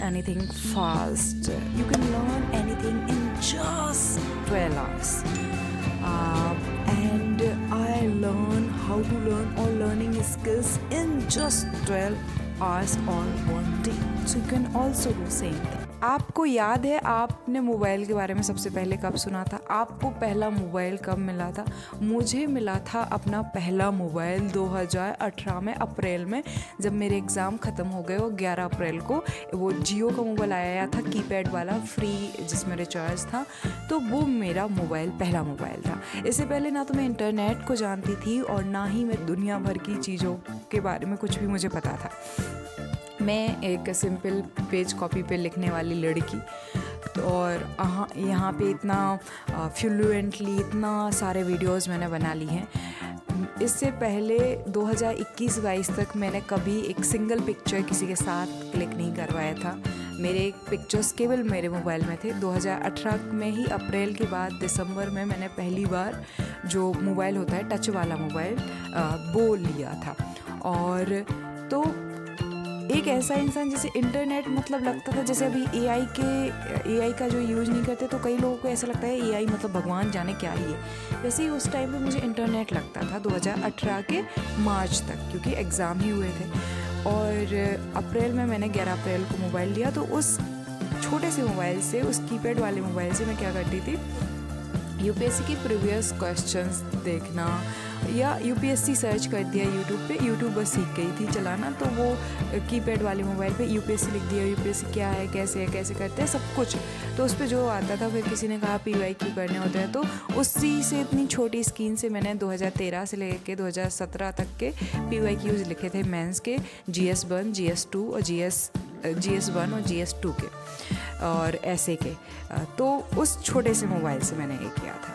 anything fast. You can learn anything in just 12 hours. And I learn how to learn all learning skills in just 12 hours or 1 day. So you can also do same thing. आपको याद है आपने mobile के बारे में सबसे पहले कब सुना था? आपको पहला मोबाइल कब मिला था? मुझे मिला था अपना पहला मोबाइल 2018 में अप्रैल में, जब मेरे एग्ज़ाम ख़त्म हो गए। वो 11 अप्रैल को वो जियो का मोबाइल आया था, कीपैड वाला, फ्री, जिसमें रिचार्ज था। तो वो मेरा मोबाइल पहला मोबाइल था। इससे पहले ना तो मैं इंटरनेट को जानती थी और ना ही मैं दुनिया भर की चीज़ों के बारे में कुछ भी मुझे पता था। मैं एक सिंपल पेज कॉपी पे लिखने वाली लड़की, और यहाँ पे इतना फ्लुएंटली इतना सारे वीडियोस मैंने बना ली हैं। इससे पहले 2021-22 तक मैंने कभी एक सिंगल पिक्चर किसी के साथ क्लिक नहीं करवाया था। मेरे पिक्चर्स केवल मेरे मोबाइल में थे। 2018 में ही अप्रैल के बाद दिसंबर में मैंने पहली बार जो मोबाइल होता है टच वाला मोबाइल वो लिया था। और तो एक ऐसा इंसान जिसे इंटरनेट मतलब लगता था, जैसे अभी एआई का जो यूज़ नहीं करते तो कई लोगों को ऐसा लगता है एआई मतलब भगवान जाने क्या ही है। वैसे ही उस टाइम पे मुझे इंटरनेट लगता था 2018 के मार्च तक, क्योंकि एग्ज़ाम ही हुए थे। और अप्रैल में मैंने 11 अप्रैल को मोबाइल लिया। तो उस छोटे से मोबाइल से, उस कीपैड वाले मोबाइल से मैं क्या करती थी, यूपीएससी की प्रीवियस क्वेश्चंस देखना, या यूपीएससी सर्च कर दिया यूट्यूब पे। यूट्यूब बस सीख गई थी चलाना, तो वो कीपैड वाले मोबाइल पे यूपीएससी लिख दिया, यूपीएससी क्या है, कैसे करते हैं, सब कुछ। तो उस पर जो आता था, फिर किसी ने कहा पीवाईक्यू करने होते हैं, तो उसी से इतनी छोटी स्क्रीन से मैंने 2013 से लेकर 2017 तक के पीवाईक्यूज लिखे थे मेंस के, GS1, GS2 और GS1 और GS2 के, और ऐसे के। तो उस छोटे से मोबाइल से मैंने ये किया था।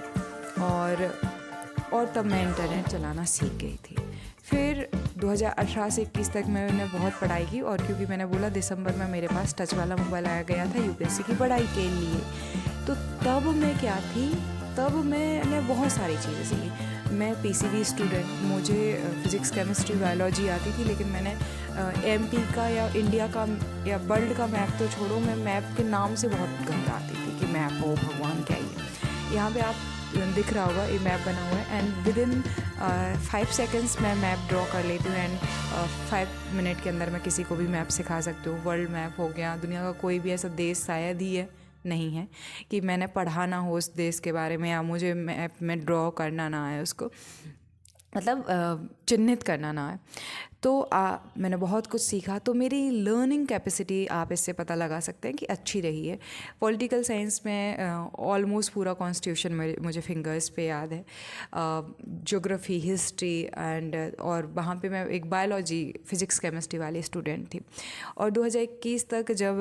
और तब मैं इंटरनेट चलाना सीख गई थी। फिर 2018 से 21 तक मैंने बहुत पढ़ाई की, और क्योंकि मैंने बोला दिसंबर में मेरे पास टच वाला मोबाइल आया गया था यूपीएससी की पढ़ाई के लिए। तो तब मैं क्या थी, तब मैंने बहुत सारी चीज़ें सीखी। मैं पीसीबी स्टूडेंट, मुझे फिज़िक्स, केमिस्ट्री, बायोलॉजी आती थी, लेकिन मैंने एमपी का या इंडिया का या वर्ल्ड का मैप तो छोड़ो, मैं मैप के नाम से बहुत घबराती थी कि मैप हो भगवान क्या ही है। यहाँ पे आप दिख रहा होगा, ये मैप बना हुआ है, एंड विदिन 5 सेकेंड्स मैं मैप ड्रॉ कर लेती हूँ, एंड 5 मिनट के अंदर मैं किसी को भी मैप सिखा सकती हूँ। वर्ल्ड मैप हो गया, दुनिया का कोई भी ऐसा देश शायद ही है, नहीं है, कि मैंने पढ़ा ना हो उस देश के बारे में, या मुझे मैप में ड्रॉ करना ना आए, उसको मतलब चिन्हित करना ना है। तो मैंने बहुत कुछ सीखा। तो मेरी लर्निंग कैपेसिटी आप इससे पता लगा सकते हैं कि अच्छी रही है। पॉलिटिकल साइंस में ऑलमोस्ट पूरा कॉन्स्टिट्यूशन मुझे फिंगर्स पे याद है। ज्योग्राफी, हिस्ट्री एंड और वहाँ पे मैं एक बायोलॉजी, फिज़िक्स, केमिस्ट्री वाली स्टूडेंट थी। और 2021 तक जब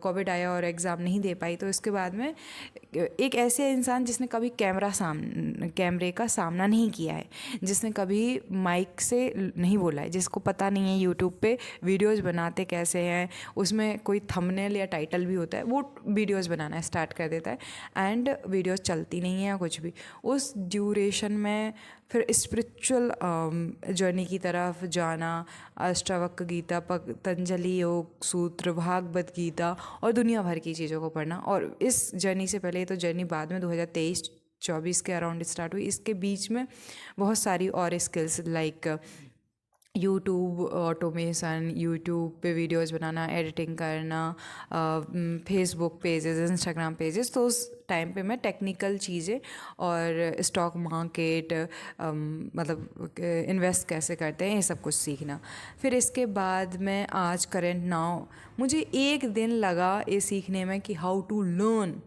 कोविड आया और एग्ज़ाम नहीं दे पाई, तो इसके बाद में एक ऐसे इंसान जिसने कभी कैमरे का सामना नहीं किया है, जिसने कभी माइक से नहीं बोला है, जिसको पता नहीं है यूट्यूब पे वीडियोस बनाते कैसे हैं, उसमें कोई थंबनेल या टाइटल भी होता है, वो वीडियोस बनाना स्टार्ट कर देता है, एंड वीडियोस चलती नहीं है कुछ भी। उस ड्यूरेशन में फिर स्पिरिचुअल जर्नी की तरफ जाना, अष्टावक्र गीता, पतंजलि योग सूत्र, भागवत गीता और दुनिया भर की चीज़ों को पढ़ना। और इस जर्नी से पहले, तो जर्नी बाद में 2023-24 के अराउंड स्टार्ट हुई। इसके बीच में बहुत सारी और skills like YouTube automation, YouTube पे वीडियोस बनाना, एडिटिंग करना, फेसबुक पेजेस, इंस्टाग्राम पेजेस। तो उस टाइम पे मैं टेक्निकल चीज़ें और स्टॉक मार्केट, मतलब इन्वेस्ट कैसे करते हैं, ये सब कुछ सीखना। फिर इसके बाद मैं आज करेंट नाउ, मुझे एक दिन लगा ये सीखने में कि हाउ टू लर्न।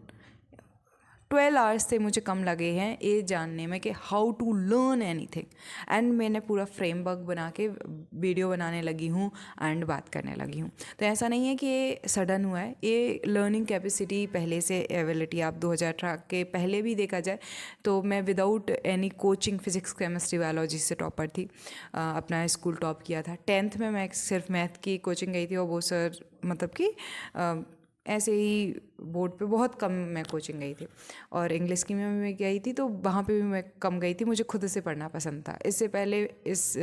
12 आवर्स से मुझे कम लगे हैं ये जानने में कि how to learn anything, and मैंने पूरा फ्रेमवर्क बना के वीडियो बनाने लगी हूँ एंड बात करने लगी हूँ। तो ऐसा नहीं है कि ये सडन हुआ है, ये लर्निंग कैपेसिटी पहले से एबिलिटी, आप 2018 के पहले भी देखा जाए तो मैं without any coaching physics, chemistry, biology से टॉपर थी। अपना स्कूल टॉप किया था। 10th में मैं सिर्फ मैथ की कोचिंग गई थी, और वो सर मतलब कि ऐसे ही बोर्ड पे बहुत कम मैं कोचिंग गई थी, और इंग्लिश की में मैं गई थी तो वहाँ पे भी मैं कम गई थी। मुझे खुद से पढ़ना पसंद था। इससे पहले इस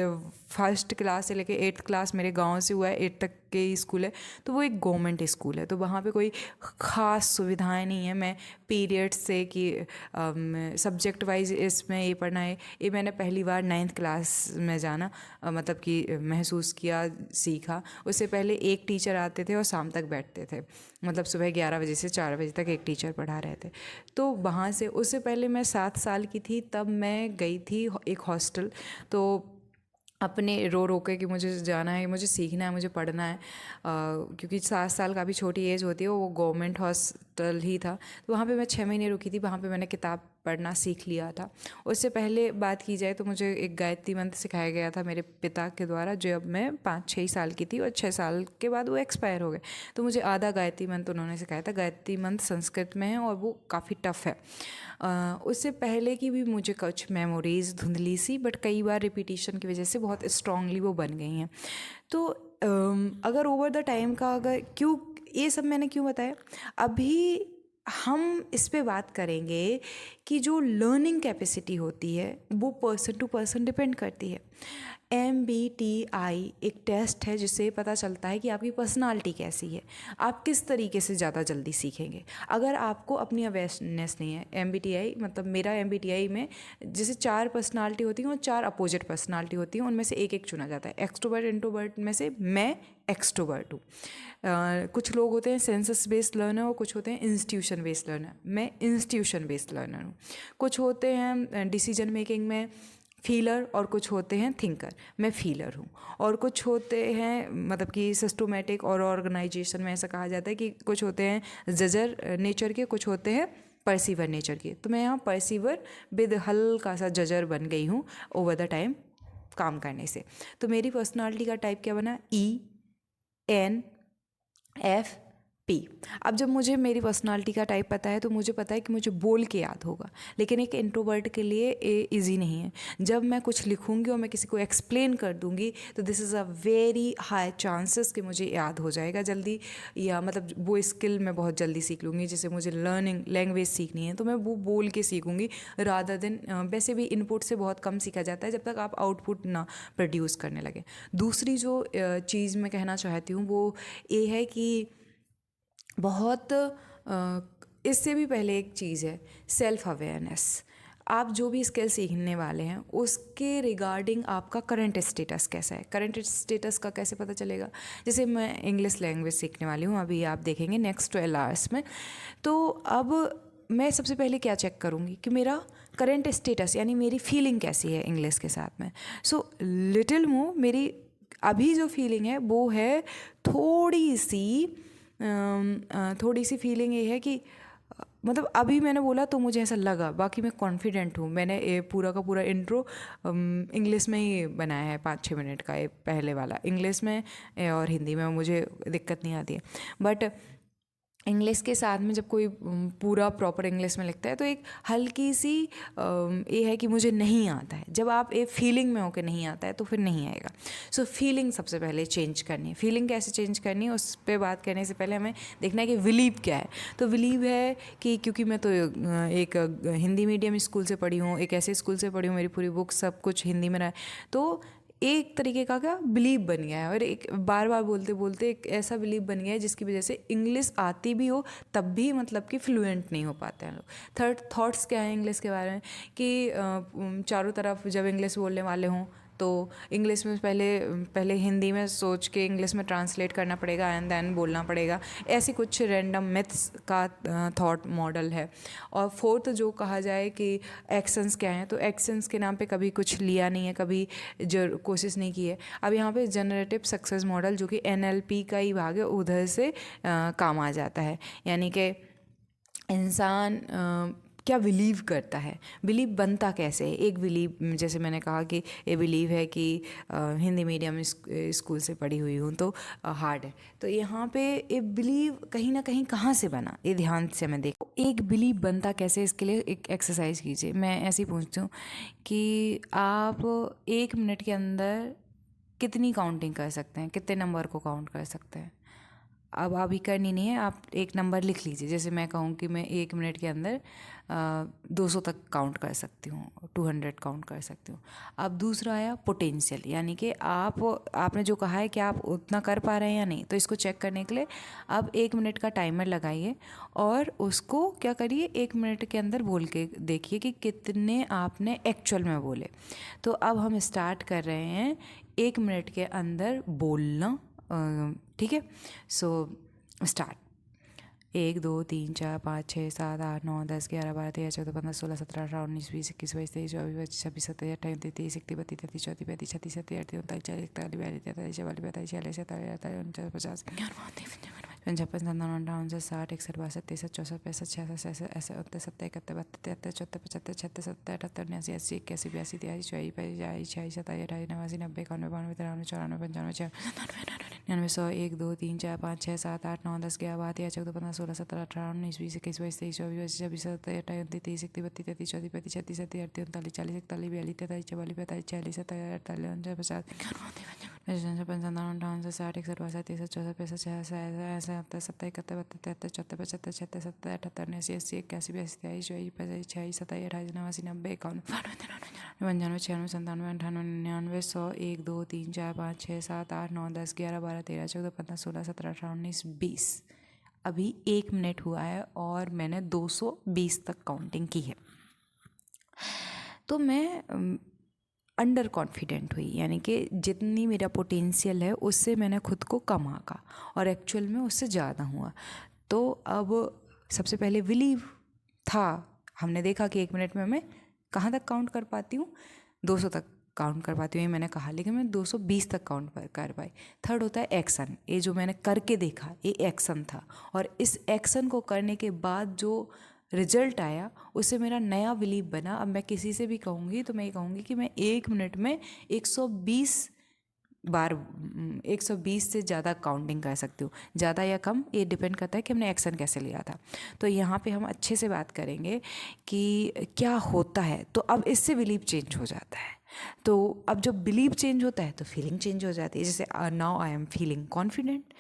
फर्स्ट क्लास से लेके 8th क्लास मेरे गांव से हुआ है, 8 तक के ही स्कूल है, तो वो एक गवर्नमेंट स्कूल है, तो वहाँ पे कोई ख़ास सुविधाएं नहीं है। मैं पीरियड से कि सब्जेक्ट वाइज इसमें ये पढ़ना है, ये मैंने पहली बार 9th क्लास में जाना मतलब कि महसूस किया, सीखा। उससे पहले एक टीचर आते थे और शाम तक बैठते थे, मतलब सुबह 11 बजे से 4 बजे तक एक टीचर पढ़ा रहे थे। तो वहाँ से, उससे पहले मैं 7 साल की थी तब मैं गई थी एक हॉस्टल, तो अपने रो रो के कि मुझे जाना है, मुझे सीखना है, मुझे पढ़ना है, क्योंकि 7 साल काफ़ी छोटी एज होती है। वो गवर्नमेंट हॉस्टल ही था, तो वहाँ पे मैं 6 महीने रुकी थी। वहाँ पे मैंने किताब पढ़ना सीख लिया था। उससे पहले बात की जाए तो मुझे एक गायत्री मंत्र सिखाया गया था मेरे पिता के द्वारा, जब मैं 5-6 साल की थी, और 6 साल के बाद वो एक्सपायर हो गए। तो मुझे आधा गायत्री मंत्र उन्होंने सिखाया था। गायत्री मंत्र संस्कृत में है और वो काफ़ी टफ है। उससे पहले की भी मुझे कुछ मेमोरीज़ धुंधली सी, बट कई बार रिपीटिशन की वजह से बहुत स्ट्रांगली वो बन गई हैं। तो अगर ओवर द टाइम का, अगर क्यों ये सब मैंने क्यों बताया, अभी हम इस पे बात करेंगे कि जो लर्निंग कैपेसिटी होती है वो पर्सन टू पर्सन डिपेंड करती है। MBTI एक टेस्ट है जिससे पता चलता है कि आपकी पर्सनालिटी कैसी है, आप किस तरीके से ज़्यादा जल्दी सीखेंगे। अगर आपको अपनी अवेयरनेस नहीं है, MBTI मतलब मेरा MBTI में जैसे 4 पर्सनालिटी होती हैं और 4 अपोजिट पर्सनालिटी होती हैं, उनमें से एक चुना जाता है। एक्सट्रोवर्ट इंट्रोवर्ट में से मैं एक्सट्रोवर्ट हूँ। कुछ लोग होते हैं सेंसस बेस्ड लर्नर और कुछ होते हैं इंस्टीट्यूशन बेस्ड लर्नर, मैं इंस्टीट्यूशन बेस्ड लर्नर हूँ। कुछ होते हैं डिसीजन मेकिंग में फीलर और कुछ होते हैं थिंकर, मैं फीलर हूँ। और कुछ होते हैं मतलब कि सिस्टोमेटिक और ऑर्गेनाइजेशन में ऐसा कहा जाता है कि कुछ होते हैं जजर नेचर के, कुछ होते हैं परसीवर नेचर के। तो मैं यहाँ परसीवर विद हल्का सा जजर बन गई हूँ ओवर द टाइम काम करने से। तो मेरी पर्सनालिटी का टाइप क्या बना, ENFP। अब जब मुझे मेरी पर्सनालिटी का टाइप पता है तो मुझे पता है कि मुझे बोल के याद होगा, लेकिन एक इंट्रोवर्ट के लिए ये ईजी नहीं है। जब मैं कुछ लिखूंगी और मैं किसी को एक्सप्लेन कर दूंगी तो this is a very high chances कि मुझे याद हो जाएगा जल्दी, या मतलब वो स्किल मैं बहुत जल्दी सीख लूँगी। जैसे मुझे लर्निंग लैंग्वेज सीखनी है तो मैं वो बोल के सीखूँगी रादर देन, वैसे भी इनपुट से बहुत कम सीखा जाता है जब तक आप आउटपुट ना प्रोड्यूस करने लगे। दूसरी जो चीज़ मैं कहना चाहती हूँ वो ये है कि बहुत इससे भी पहले एक चीज़ है सेल्फ अवेयरनेस। आप जो भी स्किल सीखने वाले हैं उसके रिगार्डिंग आपका करंट स्टेटस कैसा है। करंट स्टेटस का कैसे पता चलेगा, जैसे मैं इंग्लिश लैंग्वेज सीखने वाली हूँ, अभी आप देखेंगे नेक्स्ट 12 आवर्स में। तो अब मैं सबसे पहले क्या चेक करूँगी कि मेरा करंट स्टेटस यानी मेरी फीलिंग कैसी है इंग्लिश के साथ में। सो लिटिल मूव मेरी अभी जो फीलिंग है वो है थोड़ी सी फीलिंग ये है कि मतलब अभी मैंने बोला तो मुझे ऐसा लगा, बाकी मैं कॉन्फिडेंट हूँ। मैंने ये पूरा का पूरा इंट्रो इंग्लिश में ही बनाया है, 5-6 मिनट का। ये पहले वाला इंग्लिश में और हिंदी में मुझे दिक्कत नहीं आती है, बट इंग्लिश के साथ में जब कोई पूरा प्रॉपर इंग्लिश में लिखता है तो एक हल्की सी ये है कि मुझे नहीं आता है। जब आप एक फीलिंग में हो के नहीं आता है तो फिर नहीं आएगा। सो फीलिंग सबसे पहले चेंज करनी है। फीलिंग कैसे चेंज करनी है उस पर बात करने से पहले हमें देखना है कि बिलीव क्या है। तो बिलीव है कि क्योंकि मैं तो एक हिंदी मीडियम स्कूल से पढ़ी हूँ, एक ऐसे स्कूल से पढ़ी हूँ, मेरी पूरी बुक सब कुछ हिंदी में रहा है, तो एक तरीके का क्या बिलीव बन गया है। और एक बार बार बोलते बोलते एक ऐसा बिलीव बन गया है जिसकी वजह से इंग्लिश आती भी हो तब भी मतलब कि फ्लुएंट नहीं हो पाते हैं लोग। थर्ड थॉट्स क्या है इंग्लिश के बारे में कि चारों तरफ जब इंग्लिश बोलने वाले हों तो इंग्लिश में पहले हिंदी में सोच के इंग्लिश में ट्रांसलेट करना पड़ेगा एंड देन बोलना पड़ेगा। ऐसी कुछ रैंडम मिथ्स का थॉट मॉडल है। और फोर्थ जो कहा जाए कि एक्शंस क्या हैं, तो एक्शंस के नाम पे कभी कुछ लिया नहीं है, कभी जो कोशिश नहीं की है। अब यहाँ पे जनरेटिव सक्सेस मॉडल जो कि NLP का ही भाग है, उधर से काम आ जाता है। यानी कि इंसान क्या बिलीव करता है, बिलीव बनता कैसे है। एक बिलीव जैसे मैंने कहा कि ये बिलीव है कि हिंदी मीडियम स्कूल से पढ़ी हुई हूँ तो हार्ड है। तो यहाँ पे ये बिलीव कहीं ना कहीं कहाँ से बना, ये ध्यान से मैं देखो। एक बिलीव बनता कैसे, इसके लिए एक एक्सरसाइज कीजिए। मैं ऐसे ही पूछती हूँ कि आप 1 मिनट के अंदर कितनी काउंटिंग कर सकते हैं, कितने नंबर को काउंट कर सकते हैं। अब अभी करनी नहीं है, आप एक नंबर लिख लीजिए। जैसे मैं कहूँ कि मैं 1 मिनट के अंदर 200 तक काउंट कर सकती हूँ, 200 काउंट कर सकती हूँ। अब दूसरा आया पोटेंशियल, यानी कि आपने जो कहा है कि आप उतना कर पा रहे हैं या नहीं, तो इसको चेक करने के लिए आप 1 मिनट का टाइमर लगाइए और उसको क्या करिए, 1 मिनट के अंदर बोल के देखिए कि कितने आपने एक्चुअल में बोले। तो अब हम स्टार्ट कर रहे हैं 1 मिनट के अंदर बोलना, ठीक है। So start. 1 2 3 4 5 6 7 8 9 10 11 12 13 14 15 16 17 18 19 20 21 22 23 24 25 26 27 28 29 30 31 32 33 34 35 36 37 38 39 40 41 42 43 44 45 46 47 48 49 50 55 57 58 60 61 62 63 64 65 66 67 68 69 70 71 72 73 74 75 76 77 78 79 80 81 82 83 84 85 86 87 88 89 90 91 92 93 94 95 96 99 100 1 2 3 4 5 6 7 8 9 10 11 12 13 14 15 16 17 18 19 20 21 22 23 24 25 26 27 28 29 30 31 32 33 34 35 36 37 38 39 40 41 42 43 44 45 46 47 48 49 50 55 58 60 61 62 63 64 65 66 67 71 72 73 74 75 76 77 78 79 80 81 82 83 84 85 86 87 88 89 90 91 95 96 97 98 99 100 1 2 3 4 5 6 7 8 9 10 11 12 13 14 15 16 17 18 19 20। अभी 1 मिनट हुआ है और मैंने 220 तक काउंटिंग की है। तो मैं अंडर कॉन्फिडेंट हुई, यानी कि जितनी मेरा पोटेंशियल है उससे मैंने खुद को कम आंका और एक्चुअल में उससे ज़्यादा हुआ। तो अब सबसे पहले बिलीव था, हमने देखा कि 1 मिनट में मैं कहाँ तक काउंट कर पाती हूँ, 200 तक काउंट कर पाती हूँ, ये मैंने कहा, लेकिन मैं 220 तक काउंट कर पाई। थर्ड होता है एक्शन। ये जो मैंने करके देखा ये एक्शन था, और इस एक्शन को करने के बाद जो रिजल्ट आया उससे मेरा नया बिलीव बना। अब मैं किसी से भी कहूँगी तो मैं ये कहूँगी कि मैं 1 मिनट में 120 बार 120 से ज़्यादा काउंटिंग कर सकती हूँ। ज़्यादा या कम ये डिपेंड करता है कि हमने एक्शन कैसे लिया था। तो यहाँ पे हम अच्छे से बात करेंगे कि क्या होता है। तो अब इससे बिलीव चेंज हो जाता है। तो अब जब बिलीव चेंज होता है तो फीलिंग चेंज हो जाती है। जैसे now I am feeling confident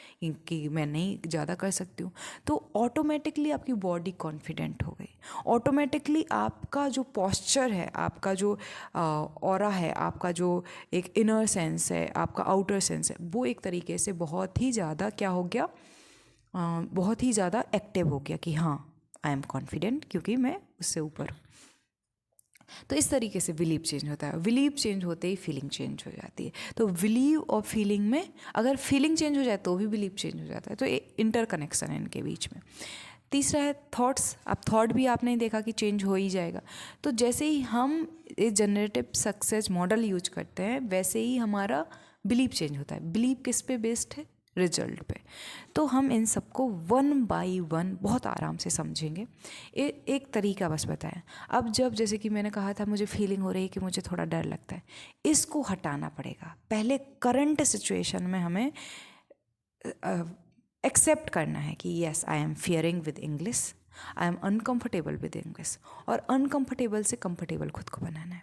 कि मैं नहीं ज़्यादा कर सकती हूँ, तो ऑटोमेटिकली आपकी बॉडी कॉन्फिडेंट हो गई। ऑटोमेटिकली आपका जो पॉस्चर है, आपका जो ऑरा है, आपका जो एक इनर सेंस है, आपका आउटर सेंस है, वो एक तरीके से बहुत ही ज़्यादा क्या हो गया, बहुत ही ज़्यादा एक्टिव हो गया कि हाँ आई एम कॉन्फिडेंट, क्योंकि मैं उससे ऊपर हूँ। तो इस तरीके से बिलीव चेंज होता है। बिलीव चेंज होते ही फीलिंग चेंज हो जाती है। तो बिलीव और फीलिंग में अगर फीलिंग चेंज हो जाए तो भी बिलीव चेंज हो जाता है। तो ये इंटर कनेक्शन है इनके बीच में। तीसरा है थॉट्स। अब थॉट भी आपने देखा कि चेंज हो ही जाएगा। तो जैसे ही हम ये जनरेटिव सक्सेस मॉडल यूज करते हैं वैसे ही हमारा बिलीव चेंज होता है। बिलीव किस पे बेस्ड है? रिजल्ट पे। तो हम इन सबको 1 बाय 1 बहुत आराम से समझेंगे। एक तरीका बस बताएं। अब जैसे कि मैंने कहा था मुझे फीलिंग हो रही है कि मुझे थोड़ा डर लगता है, इसको हटाना पड़ेगा। पहले करंट सिचुएशन में हमें एक्सेप्ट करना है कि yes I am fearing with English, I am uncomfortable with English, और अनकम्फर्टेबल से कंफर्टेबल खुद को बनाना है।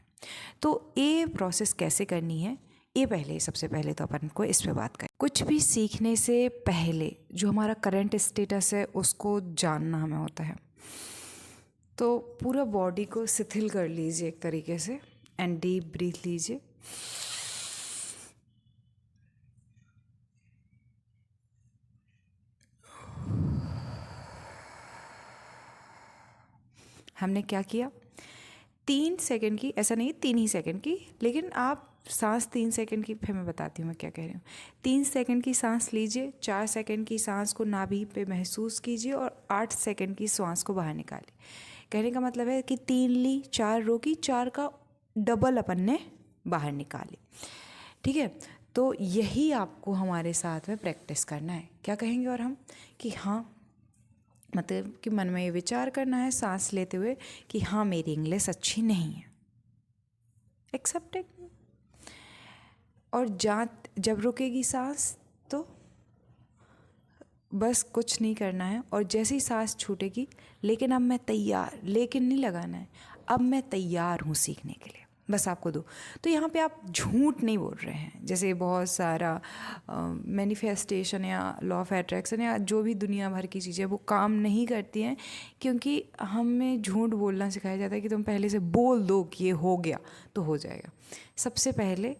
तो ये प्रोसेस कैसे करनी है, ये सबसे पहले तो अपन को इस पे बात करें। कुछ भी सीखने से पहले जो हमारा करंट स्टेटस है उसको जानना हमें होता है। तो पूरा बॉडी को शिथिल कर लीजिए एक तरीके से एंड डीप ब्रीथ लीजिए। हमने क्या किया, 3 सेकंड की, ऐसा नहीं 3 ही सेकंड की, लेकिन आप सांस 3 सेकंड की, फिर मैं बताती हूँ मैं क्या कह रही हूँ। 3 सेकंड की सांस लीजिए, 4 सेकंड की सांस को नाभि पे महसूस कीजिए और 8 सेकंड की सांस को बाहर निकालिए। कहने का मतलब है कि 3 ली, 4 रोकी, 4 का डबल अपन ने बाहर निकाली। ठीक है, तो यही आपको हमारे साथ में प्रैक्टिस करना है। क्या कहेंगे और हम कि हाँ, मतलब कि मन में ये विचार करना है सांस लेते हुए कि हाँ मेरी इंग्लिश अच्छी नहीं है, एक्सेप्टेड। और जब रुकेगी सांस तो बस कुछ नहीं करना है, और जैसे ही सांस छूटेगी, लेकिन अब मैं तैयार, लेकिन नहीं लगाना है, अब मैं तैयार हूँ सीखने के लिए। बस आपको दो। तो यहाँ पे आप झूठ नहीं बोल रहे हैं। जैसे बहुत सारा मैनिफेस्टेशन या लॉ ऑफ अट्रैक्शन या जो भी दुनिया भर की चीज़ें वो काम नहीं करती हैं, क्योंकि हमें झूठ बोलना सिखाया जाता है कि तुम पहले से बोल दो कि ये हो गया तो हो जाएगा। सबसे पहले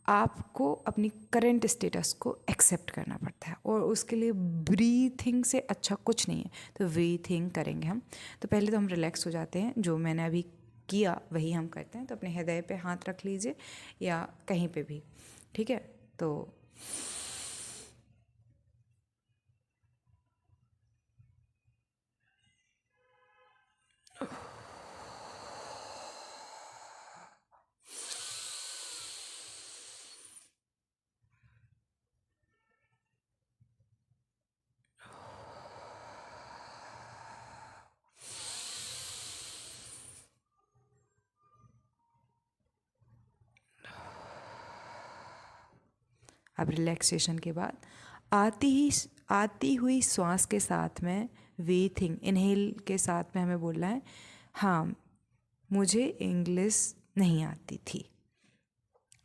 आपको अपनी करंट स्टेटस को एक्सेप्ट करना पड़ता है, और उसके लिए ब्रीथिंग से अच्छा कुछ नहीं है। तो ब्रीथिंग करेंगे हम। तो पहले तो हम रिलैक्स हो जाते हैं, जो मैंने अभी किया वही हम करते हैं। तो अपने हृदय पे हाथ रख लीजिए या कहीं पे भी, ठीक है। तो अब रिलैक्सेशन के बाद आती हुई श्वास के साथ में ब्रीथिंग इनहेल के साथ में हमें बोलना है, हाँ मुझे इंग्लिश नहीं आती थी।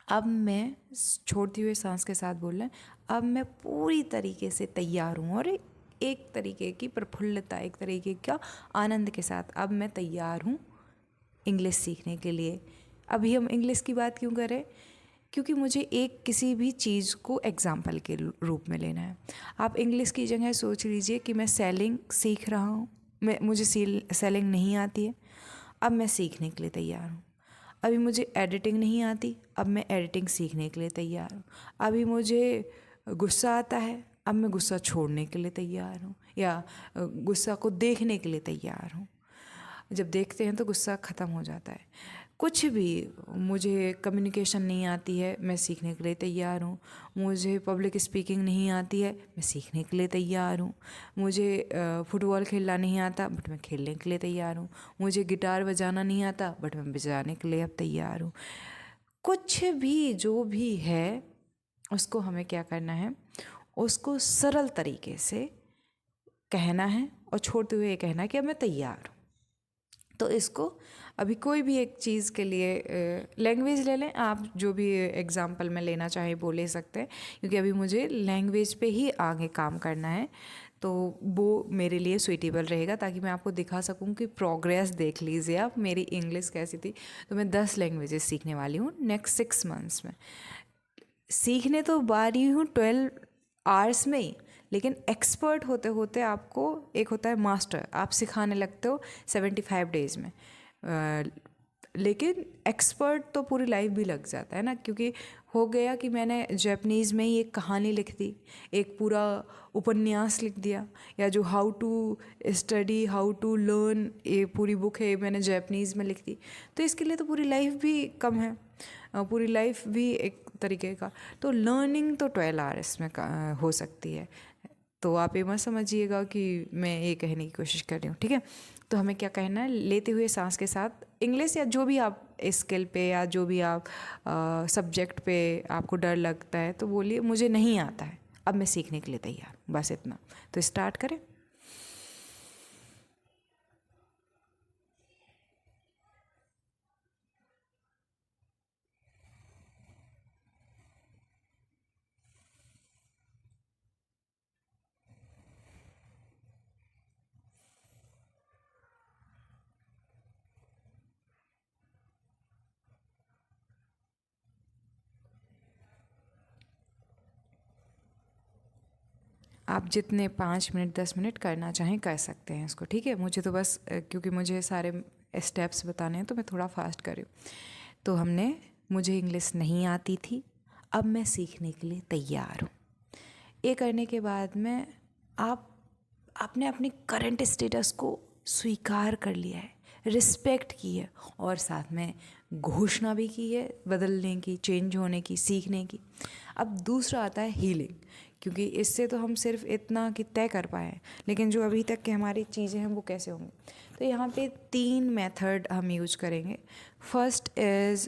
अब मैं छोड़ती हुई सांस के साथ बोल रहा है, अब मैं पूरी तरीके से तैयार हूँ, और एक तरीके की प्रफुल्लता, एक तरीके का आनंद के साथ अब मैं तैयार हूँ इंग्लिश सीखने के लिए। अभी हम इंग्लिश की बात क्यों करें? क्योंकि मुझे एक किसी भी चीज़ को एग्जाम्पल के रूप में लेना है। आप इंग्लिश की जगह सोच लीजिए कि मैं सेलिंग सीख रहा हूँ, मुझे सेलिंग नहीं आती है, अब मैं सीखने के लिए तैयार हूँ। अभी मुझे एडिटिंग नहीं आती, अब मैं एडिटिंग सीखने के लिए तैयार हूँ। अभी मुझे गुस्सा आता है, अब मैं गुस्सा छोड़ने के लिए तैयार हूँ, या गुस्सा को देखने के लिए तैयार हूँ। जब देखते हैं तो गुस्सा ख़त्म हो जाता है। कुछ भी, मुझे कम्युनिकेशन नहीं आती है, मैं सीखने के लिए तैयार हूँ। मुझे पब्लिक स्पीकिंग नहीं आती है, मैं सीखने के लिए तैयार हूँ। मुझे फुटबॉल खेलना नहीं आता, बट मैं खेलने के लिए तैयार हूँ। मुझे गिटार बजाना नहीं आता, बट मैं बजाने के लिए अब तैयार हूँ। कुछ भी जो भी है उसको हमें क्या करना है, उसको सरल तरीके से कहना है, और छोड़ते हुए ये कहना है कि अब मैं तैयार हूँ। तो इसको अभी कोई भी एक चीज़ के लिए लैंग्वेज ले लें आप, जो भी एग्जाम्पल में लेना चाहे वो ले सकते हैं, क्योंकि अभी मुझे लैंग्वेज पे ही आगे काम करना है, तो वो मेरे लिए सुइटेबल रहेगा, ताकि मैं आपको दिखा सकूं कि प्रोग्रेस देख लीजिए आप मेरी इंग्लिश कैसी थी। तो मैं 10 लैंग्वेजेस सीखने वाली हूँ नेक्स्ट 6 मंथ्स में। सीखने तो बारी हूँ 12 आवर्स में ही, लेकिन एक्सपर्ट होते होते आपको एक होता है मास्टर, आप सिखाने लगते हो 75 डेज़ में। लेकिन एक्सपर्ट तो पूरी लाइफ भी लग जाता है ना, क्योंकि हो गया कि मैंने जापानीज़ में ही एक कहानी लिख दी, एक पूरा उपन्यास लिख दिया, या जो how to study how to learn ये पूरी बुक है मैंने जापानीज़ में लिख दी। तो इसके लिए तो पूरी लाइफ भी कम है, पूरी लाइफ भी एक तरीके का। तो लर्निंग तो 12 आवर्स में हो सकती है। तो आप ये मत समझिएगा कि मैं ये कहने की कोशिश कर रही हूँ, ठीक है। तो हमें क्या कहना है, लेते हुए सांस के साथ इंग्लिश या जो भी आप स्किल पे या जो भी आप सब्जेक्ट पे आपको डर लगता है, तो बोलिए मुझे नहीं आता है, अब मैं सीखने के लिए तैयार, बस इतना। तो स्टार्ट करें। आप जितने 5 मिनट 10 मिनट करना चाहें कर सकते हैं इसको, ठीक है। मुझे तो बस क्योंकि मुझे सारे स्टेप्स बताने हैं तो मैं थोड़ा फास्ट कर रही हूँ। तो हमने मुझे इंग्लिश नहीं आती थी, अब मैं सीखने के लिए तैयार हूँ। ये करने के बाद में आपने अपनी करंट स्टेटस को स्वीकार कर लिया है, रिस्पेक्ट की है, और साथ में घोषणा भी की है बदलने की, चेंज होने की, सीखने की। अब दूसरा आता है हीलिंग, क्योंकि इससे तो हम सिर्फ इतना कि तय कर पाए हैं, लेकिन जो अभी तक की हमारी चीज़ें हैं वो कैसे होंगी। तो यहाँ पे 3 मेथड हम यूज करेंगे। फर्स्ट इज़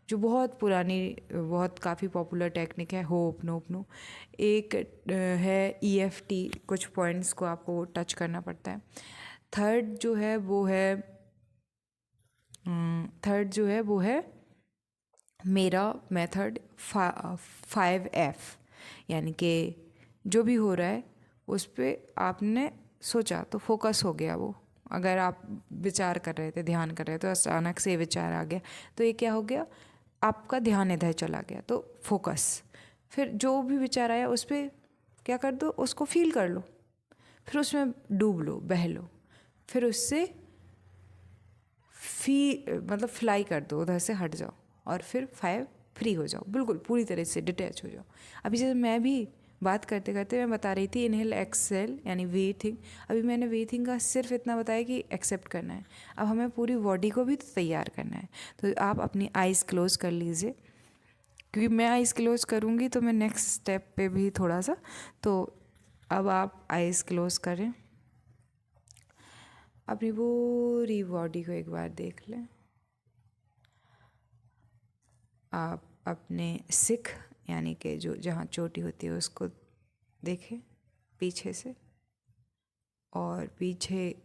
जो बहुत पुरानी, बहुत काफ़ी पॉपुलर टेक्निक है, होपनोपनो। एक है EFT, कुछ पॉइंट्स को आपको टच करना पड़ता है। थर्ड जो है वो है थर्ड जो है वो है मेरा मेथड 5F, यानी कि जो भी हो रहा है उस पर आपने सोचा तो फोकस हो गया वो। अगर आप विचार कर रहे थे, ध्यान कर रहे थे, तो अचानक से विचार आ गया, तो ये क्या हो गया, आपका ध्यान इधर चला गया, तो फोकस। फिर जो भी विचार आया उस पर क्या कर दो, उसको फील कर लो, फिर उसमें डूब लो, बह लो, फिर उससे मतलब फ्लाई कर दो, उधर से हट जाओ, और फिर 5 फ्री हो जाओ, बिल्कुल पूरी तरह से डिटैच हो जाओ। अभी जैसे मैं भी बात करते करते मैं बता रही थी इनहेल एक्सेल यानी ब्रीथिंग, अभी मैंने ब्रीथिंग का सिर्फ इतना बताया कि एक्सेप्ट करना है, अब हमें पूरी बॉडी को भी तो तैयार करना है। तो आप अपनी आइज़ क्लोज कर लीजिए, क्योंकि मैं आइज़ क्लोज करूँगी तो मैं नेक्स्ट स्टेप पे भी थोड़ा सा, तो अब आप आइज़ क्लोज करें, अपनी पूरी बॉडी को एक बार देख लें। आप अपने सिख यानी कि जो जहाँ चोटी होती है उसको देखें पीछे से, और पीछे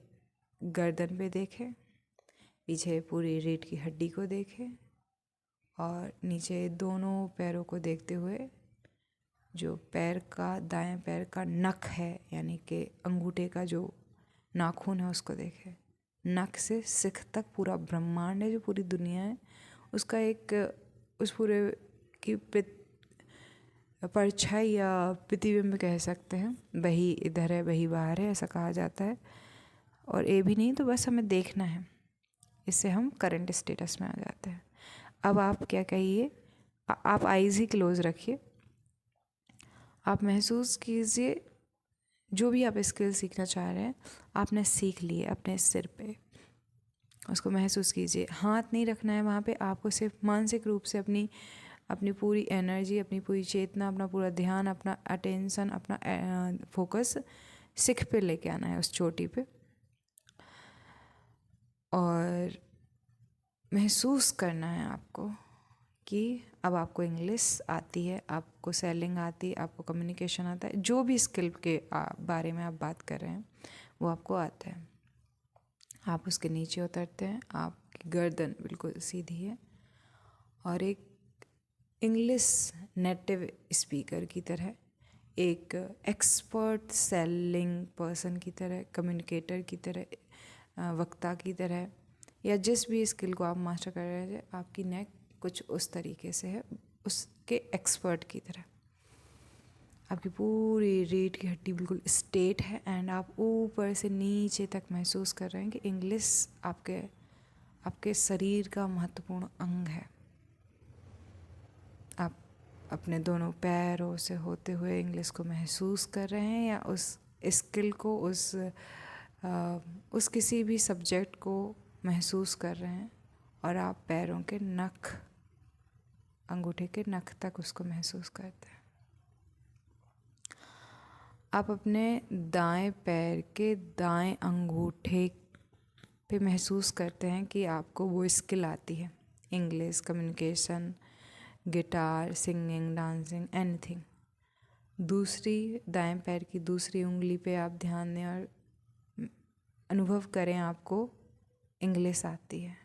गर्दन पे देखें, पीछे पूरी रीढ़ की हड्डी को देखें, और नीचे दोनों पैरों को देखते हुए जो पैर का, दाएं पैर का नख है यानी कि अंगूठे का जो नाखून है उसको देखें। नख से सिख तक पूरा ब्रह्मांड है, जो पूरी दुनिया है, उसका एक उस पूरे की परछाई या प्रतिबिंब कह सकते हैं। वही इधर है, वही बाहर है, ऐसा कहा जाता है। और ये भी नहीं, तो बस हमें देखना है, इससे हम करंट स्टेटस में आ जाते हैं। अब आप क्या कहिए, आप आईज ही क्लोज रखिए, आप महसूस कीजिए जो भी आप स्किल सीखना चाह रहे हैं आपने सीख लिए अपने सिर पे, उसको महसूस कीजिए। हाथ नहीं रखना है वहाँ पे, आपको सिर्फ मानसिक रूप से अपनी पूरी एनर्जी, अपनी पूरी चेतना, अपना पूरा ध्यान, अपना अटेंशन, अपना फोकस सिख पे लेके आना है, उस चोटी पे, और महसूस करना है आपको कि अब आपको इंग्लिश आती है, आपको सेलिंग आती है, आपको कम्युनिकेशन आता है, जो भी स्किल के बारे में आप बात कर रहे हैं वो आपको आता है। आप उसके नीचे उतरते हैं, आपकी गर्दन बिल्कुल सीधी है, और एक इंग्लिश नेटिव स्पीकर की तरह, एक एक्सपर्ट सेलिंग पर्सन की तरह, कम्युनिकेटर की तरह, वक्ता की तरह, या जिस भी स्किल को आप मास्टर कर रहे हैं, आपकी नेक कुछ उस तरीके से है, उसके एक्सपर्ट की तरह। आपकी पूरी रीढ़ की हड्डी बिल्कुल स्ट्रेट है, एंड आप ऊपर से नीचे तक महसूस कर रहे हैं कि इंग्लिश आपके शरीर का महत्वपूर्ण अंग है। आप अपने दोनों पैरों से होते हुए इंग्लिश को महसूस कर रहे हैं, या उस स्किल को, उस किसी भी सब्जेक्ट को महसूस कर रहे हैं, और आप पैरों के नख, अंगूठे के नख तक उसको महसूस करते हैं। आप अपने दाएं पैर के दाएं अंगूठे पे महसूस करते हैं कि आपको वो स्किल आती है, English, communication, guitar, singing, dancing, anything. दूसरी दाएं पैर की दूसरी उंगली पे आप ध्यान दें और अनुभव करें आपको इंग्लिश आती है।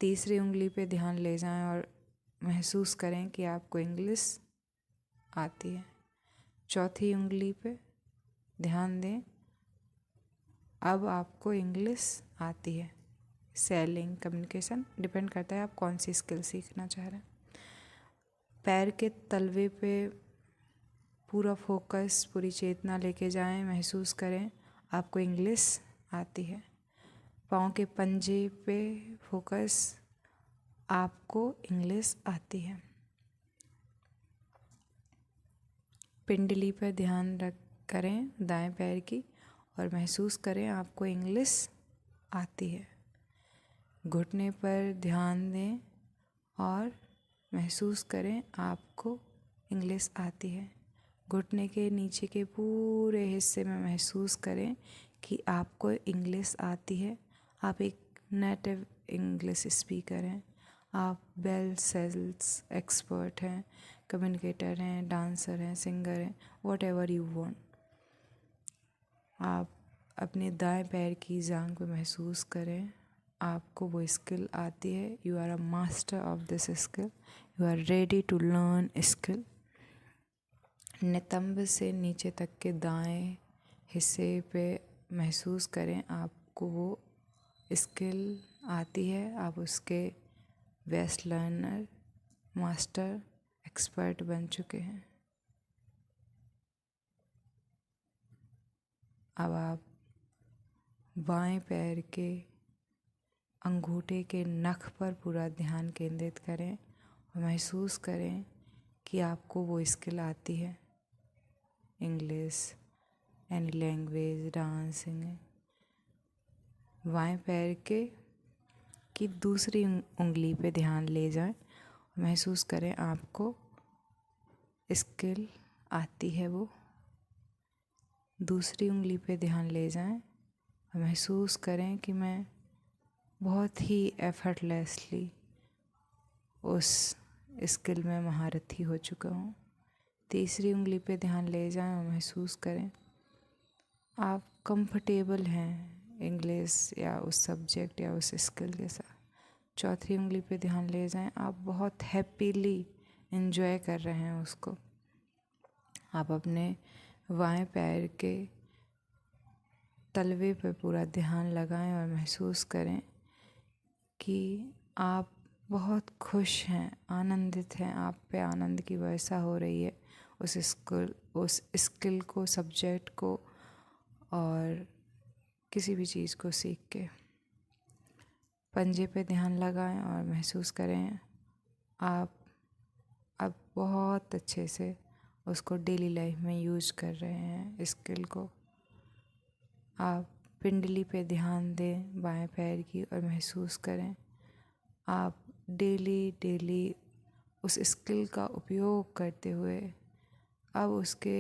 तीसरी उंगली पे ध्यान ले जाएं और महसूस करें कि आपको इंग्लिश आती है। चौथी उंगली पे ध्यान दें, अब आपको इंग्लिश आती है। सेलिंग, कम्युनिकेशन, डिपेंड करता है आप कौन सी स्किल सीखना चाह रहे हैं। पैर के तलवे पे पूरा फोकस, पूरी चेतना लेके जाएं, महसूस करें आपको इंग्लिश आती है। पाँव के पंजे पे फोकस, आपको इंग्लिश आती है। पिंडली पर ध्यान करें दाएं पैर की, और महसूस करें आपको इंग्लिश आती है। घुटने पर ध्यान दें और महसूस करें आपको इंग्लिश आती है। घुटने के नीचे के पूरे हिस्से में महसूस करें कि आपको इंग्लिश आती है। आप एक नेटिव इंग्लिश स्पीकर हैं, आप वेल सेल्स एक्सपर्ट हैं, कम्युनिकेटर हैं, डांसर हैं, सिंगर हैं, वॉट एवर यू वांट। आप अपने दाएं पैर की जांघ पे महसूस करें आपको वो स्किल आती है, you are a master of this skill, you are ready to learn skill. नितंब से नीचे तक के दाएं हिस्से पे महसूस करें आपको वो स्किल आती है, आप उसके बेस्ट लर्नर, मास्टर, एक्सपर्ट बन चुके हैं। अब आप बाएं पैर के अंगूठे के नख पर पूरा ध्यान केंद्रित करें और महसूस करें कि आपको वो स्किल आती है, English, any language, dance, singing. बाएं पैर के की दूसरी उंगली पे ध्यान ले जाएं और महसूस करें आपको स्किल आती है वो। दूसरी उंगली पे ध्यान ले जाएं और महसूस करें कि मैं बहुत ही एफर्टलेसली उस स्किल में महारथी हो चुका हूँ। तीसरी उंगली पे ध्यान ले जाएं और महसूस करें आप कंफर्टेबल हैं इंग्लिश या उस सब्जेक्ट या उस स्किल के साथ। चौथी उंगली पे ध्यान ले जाएं, आप बहुत हैप्पीली एंजॉय कर रहे हैं उसको। आप अपने बाएं पैर के तलवे पे पूरा ध्यान लगाएं और महसूस करें कि आप बहुत खुश हैं, आनंदित हैं, आप पे आनंद की वर्षा हो रही है उस स्किल को, सब्जेक्ट को और किसी भी चीज़ को सीख के। पंजे पे ध्यान लगाएं और महसूस करें आप अब बहुत अच्छे से उसको डेली लाइफ में यूज़ कर रहे हैं स्किल को। आप पिंडली पे ध्यान दें बाएं पैर की और महसूस करें आप डेली उस स्किल का उपयोग करते हुए अब उसके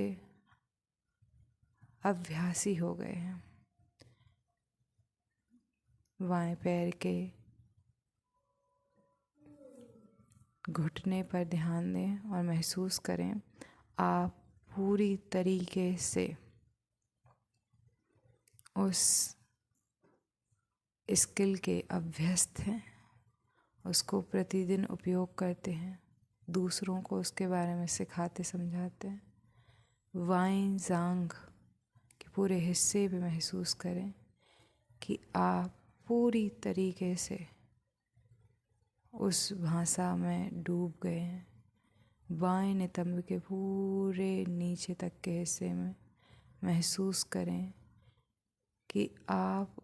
अभ्यासी हो गए हैं। बाएं पैर के घुटने पर ध्यान दें और महसूस करें आप पूरी तरीके से उस स्किल के अभ्यस्त हैं, उसको प्रतिदिन उपयोग करते हैं, दूसरों को उसके बारे में सिखाते समझाते हैं। वाइन जांग के पूरे हिस्से पे महसूस करें कि आप पूरी तरीके से उस भाषा में डूब गए हैं। बाएं नितंब के पूरे नीचे तक के हिस्से में महसूस करें कि आप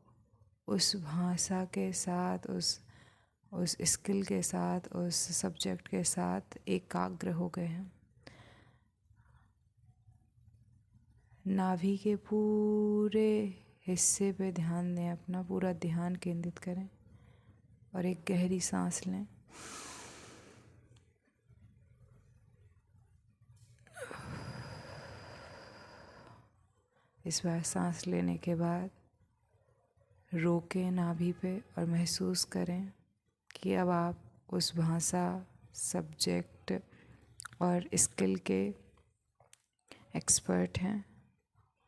उस भाषा के साथ, उस स्किल के साथ, उस सब्जेक्ट के साथ एकाग्र हो गए हैं। नाभि के पूरे हिस्से पे ध्यान दें, अपना पूरा ध्यान केंद्रित करें और एक गहरी सांस लें। इस बार सांस लेने के बाद रोकें नाभि पे और महसूस करें कि अब आप उस भाषा, सब्जेक्ट और स्किल के एक्सपर्ट हैं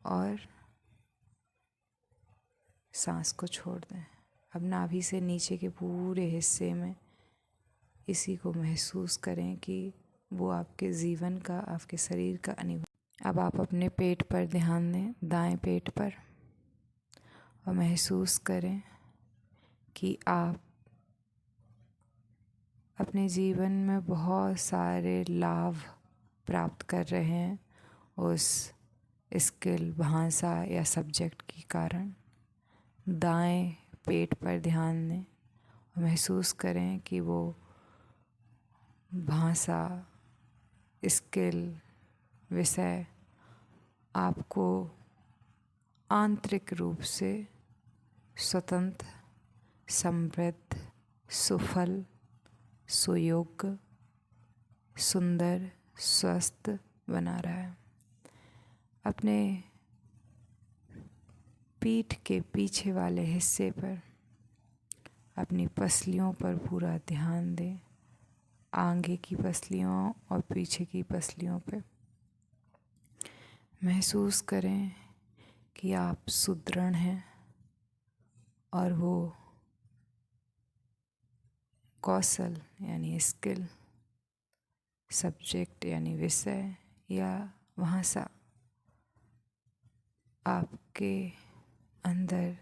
और सांस को छोड़ दें। अब नाभि से नीचे के पूरे हिस्से में इसी को महसूस करें कि वो आपके जीवन का, आपके शरीर का अनिवार्य। अब आप अपने पेट पर ध्यान दें, दाएं पेट पर, और महसूस करें कि आप अपने जीवन में बहुत सारे लाभ प्राप्त कर रहे हैं उस स्किल, भाषा या सब्जेक्ट के कारण। दाएं पेट पर ध्यान दें और महसूस करें कि वो भाषा, स्किल, विषय आपको आंतरिक रूप से स्वतंत्र, समृद्ध, सुफल, सुयोग्य, सुंदर, स्वस्थ बना रहा है। अपने पीठ के पीछे वाले हिस्से पर, अपनी पसलियों पर पूरा ध्यान दें, आगे की पसलियों और पीछे की पसलियों पे। महसूस करें कि आप सुदृढ़ हैं और वो कौशल यानी स्किल, सब्जेक्ट यानी विषय या भाषा आपके अंदर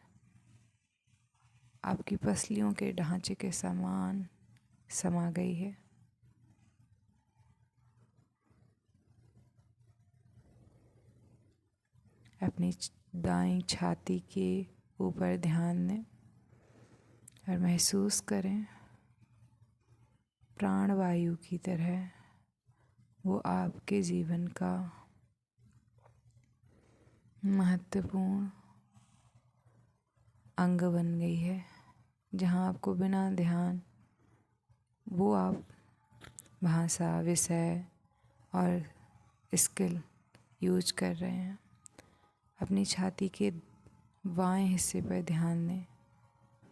आपकी पसलियों के ढांचे के समान समा गई है। अपनी दाईं छाती के ऊपर ध्यान दें और महसूस करें प्राणवायु की तरह वो आपके जीवन का महत्वपूर्ण अंग बन गई है, जहाँ आपको बिना ध्यान वो आप भाषा, विषय और स्किल यूज कर रहे हैं। अपनी छाती के बाएं हिस्से पर ध्यान दें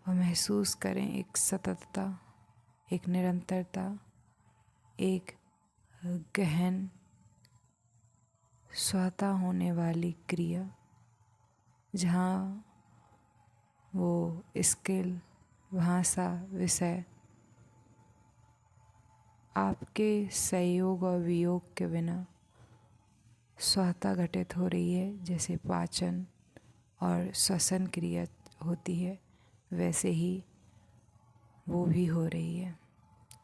और महसूस करें एक सततता, एक निरंतरता, एक गहन स्वतः होने वाली क्रिया, जहाँ वो स्किल, भाषा, विषय आपके सहयोग और वियोग के बिना स्वतः घटित हो रही है। जैसे पाचन और श्वसन क्रिया होती है, वैसे ही वो भी हो रही है।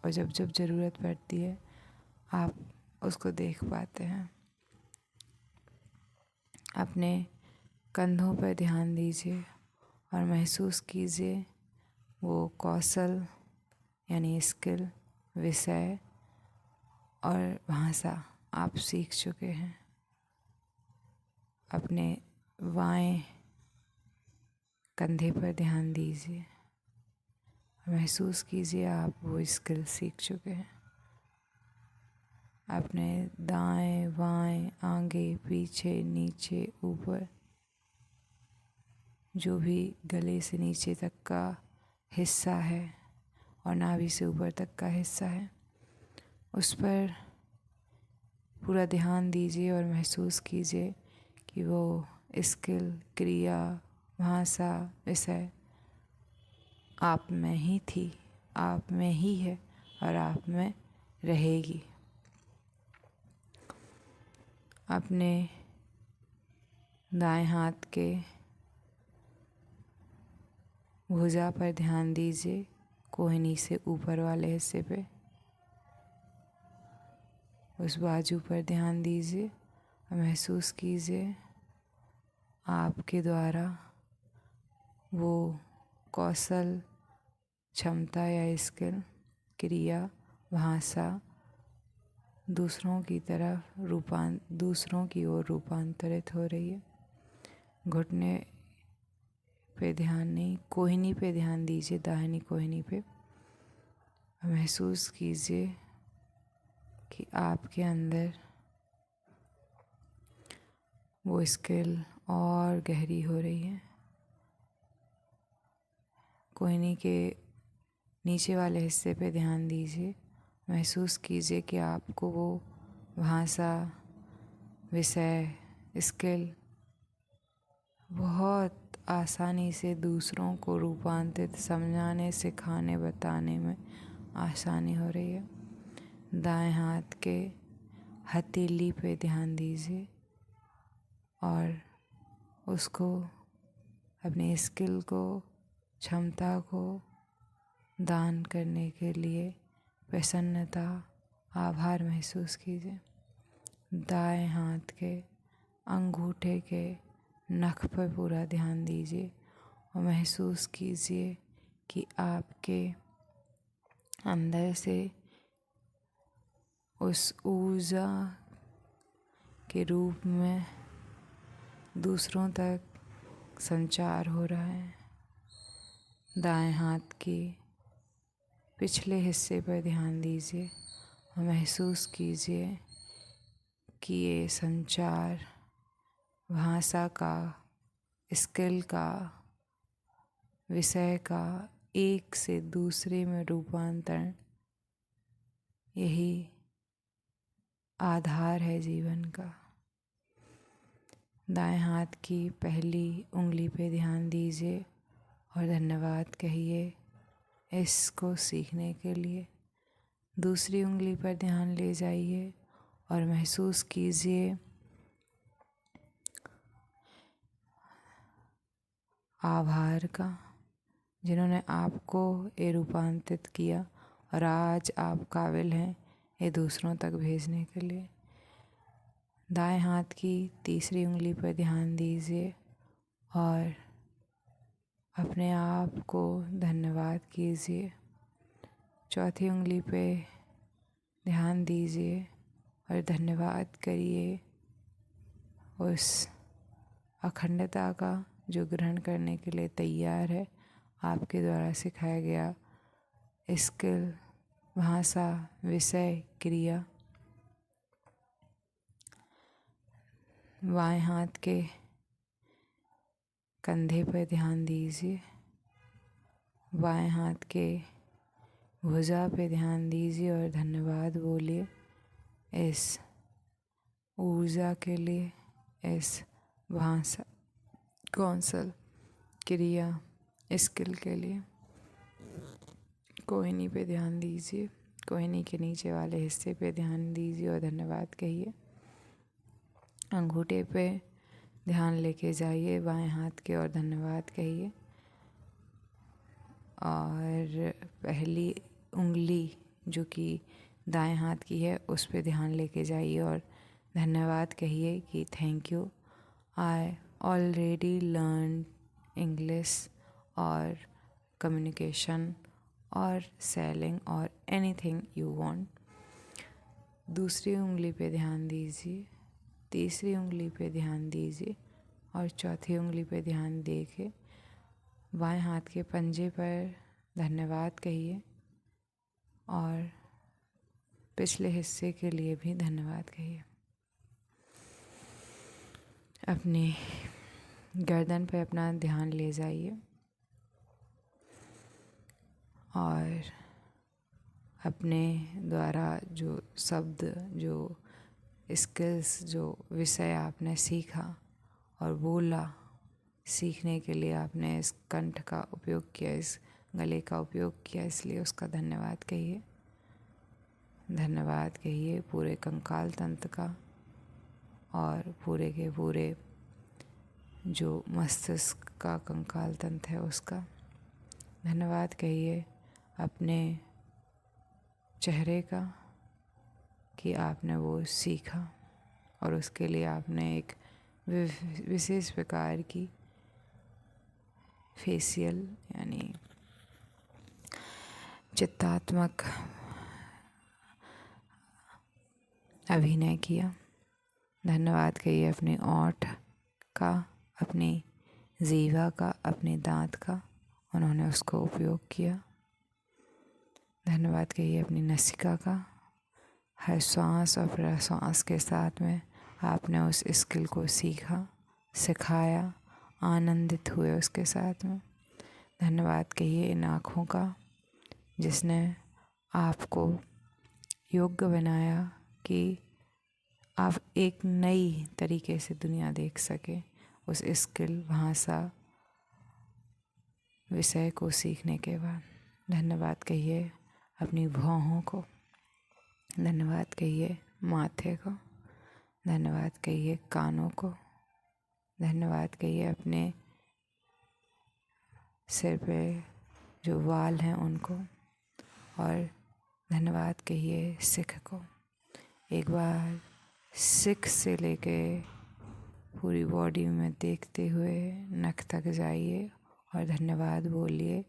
और जब जब ज़रूरत पड़ती है आप उसको देख पाते हैं। अपने कंधों पर ध्यान दीजिए और महसूस कीजिए वो कौशल यानी स्किल, विषय और भाषा आप सीख चुके हैं। अपने बाएं कंधे पर ध्यान दीजिए, महसूस कीजिए आप वो स्किल सीख चुके हैं। अपने दाएं बाएं, आगे पीछे, नीचे ऊपर, जो भी गले से नीचे तक का हिस्सा है और नाभि से ऊपर तक का हिस्सा है, उस पर पूरा ध्यान दीजिए और महसूस कीजिए कि वो स्किल, क्रिया, भाषा, विषय आप में ही थी, आप में ही है और आप में रहेगी। अपने दाएं हाथ के भुजा पर ध्यान दीजिए, कोहनी से ऊपर वाले हिस्से पे। उस बाजू पर ध्यान दीजिए और महसूस कीजिए आपके द्वारा वो कौशल, क्षमता या स्किल, क्रिया, भाषा दूसरों की ओर रूपांतरित हो रही है। घुटने पे ध्यान नहीं, कोहनी पे ध्यान दीजिए, दाहिनी कोहनी पे। महसूस कीजिए कि आपके अंदर वो स्किल और गहरी हो रही है। कोहनी के नीचे वाले हिस्से पे ध्यान दीजिए, महसूस कीजिए कि आपको वो भाषा, विषय, स्किल बहुत आसानी से दूसरों को रूपांतरित, समझाने, सिखाने, बताने में आसानी हो रही है। दाएं हाथ के हथेली पे ध्यान दीजिए और उसको, अपनी स्किल को, क्षमता को दान करने के लिए प्रसन्नता, आभार महसूस कीजिए। दाएं हाथ के अंगूठे के नख पर पूरा ध्यान दीजिए और महसूस कीजिए कि आपके अंदर से उस ऊर्जा के रूप में दूसरों तक संचार हो रहा है। दाएं हाथ के पिछले हिस्से पर ध्यान दीजिए और महसूस कीजिए कि ये संचार, भाषा का, स्किल का, विषय का एक से दूसरे में रूपांतरण, यही आधार है जीवन का। दाएं हाथ की पहली उंगली पे ध्यान दीजिए और धन्यवाद कहिए इसको सीखने के लिए दूसरी उंगली पर ध्यान ले जाइए और महसूस कीजिए आभार का, जिन्होंने आपको ये रूपांतरित किया और आज आप काबिल हैं ये दूसरों तक भेजने के लिए। दाएं हाथ की तीसरी उंगली पर ध्यान दीजिए और अपने आप को धन्यवाद कीजिए। चौथी उंगली पे ध्यान दीजिए और धन्यवाद करिए उस अखंडता का जो ग्रहण करने के लिए तैयार है। आपके द्वारा सिखाया गया स्किल, भाषा, विषय, क्रिया। बाएं हाथ के कंधे पर ध्यान दीजिए, बाएं हाथ के भुजा पे ध्यान दीजिए और धन्यवाद बोलिए इस ऊर्जा के लिए, इस भाषा, कौशल, क्रिया, स्किल के लिए। कोहिनी पे ध्यान दीजिए, कोहिनी के नीचे वाले हिस्से पे ध्यान दीजिए और धन्यवाद कहिए। अंगूठे पे ध्यान लेके जाइए बाएं हाथ के और धन्यवाद कहिए। और पहली उंगली जो कि दाएं हाथ की है उस पे ध्यान लेके जाइए और धन्यवाद कहिए कि thank you, I already learn English और कम्युनिकेशन और सेलिंग और एनीथिंग यू वांट। दूसरी उंगली पे ध्यान दीजिए, तीसरी उंगली पे ध्यान दीजिए और चौथी उंगली पे ध्यान दे के बाएं हाथ के पंजे पर धन्यवाद कहिए और पिछले हिस्से के लिए भी धन्यवाद कहिए। अपनी गर्दन पे अपना ध्यान ले जाइए और अपने द्वारा जो शब्द, जो स्किल्स, जो विषय आपने सीखा और बोला, सीखने के लिए आपने इस कंठ का उपयोग किया, इस गले का उपयोग किया, इसलिए उसका धन्यवाद कहिए। धन्यवाद कहिए पूरे कंकाल तंत्र का और पूरे के पूरे जो मस्तिष्क का कंकाल तंत्र है उसका। धन्यवाद कहिए अपने चेहरे का कि आपने वो सीखा और उसके लिए आपने एक विशेष प्रकार की फेशियल यानी चित्रात्मक अभिनय किया। धन्यवाद कहिए अपने ओठ का, अपनी जीवा का, अपने दांत का, उन्होंने उसको उपयोग किया। धन्यवाद कहिए अपनी नासिका का, हर सांस और प्रश्वास के साथ में आपने उस स्किल को सीखा, सिखाया, आनंदित हुए उसके साथ में। धन्यवाद कहिए इन आँखों का जिसने आपको योग्य बनाया कि आप एक नई तरीके से दुनिया देख सके उस स्किल, भाषा, विषय को सीखने के बाद। धन्यवाद कहिए अपनी भौहों को, धन्यवाद कहिए माथे को, धन्यवाद कहिए कानों को, धन्यवाद कहिए अपने सिर पे जो वाल हैं उनको, और धन्यवाद कहिए सिख को। एक बार सिख से लेके पूरी बॉडी में देखते हुए नख तक जाइए और धन्यवाद बोलिए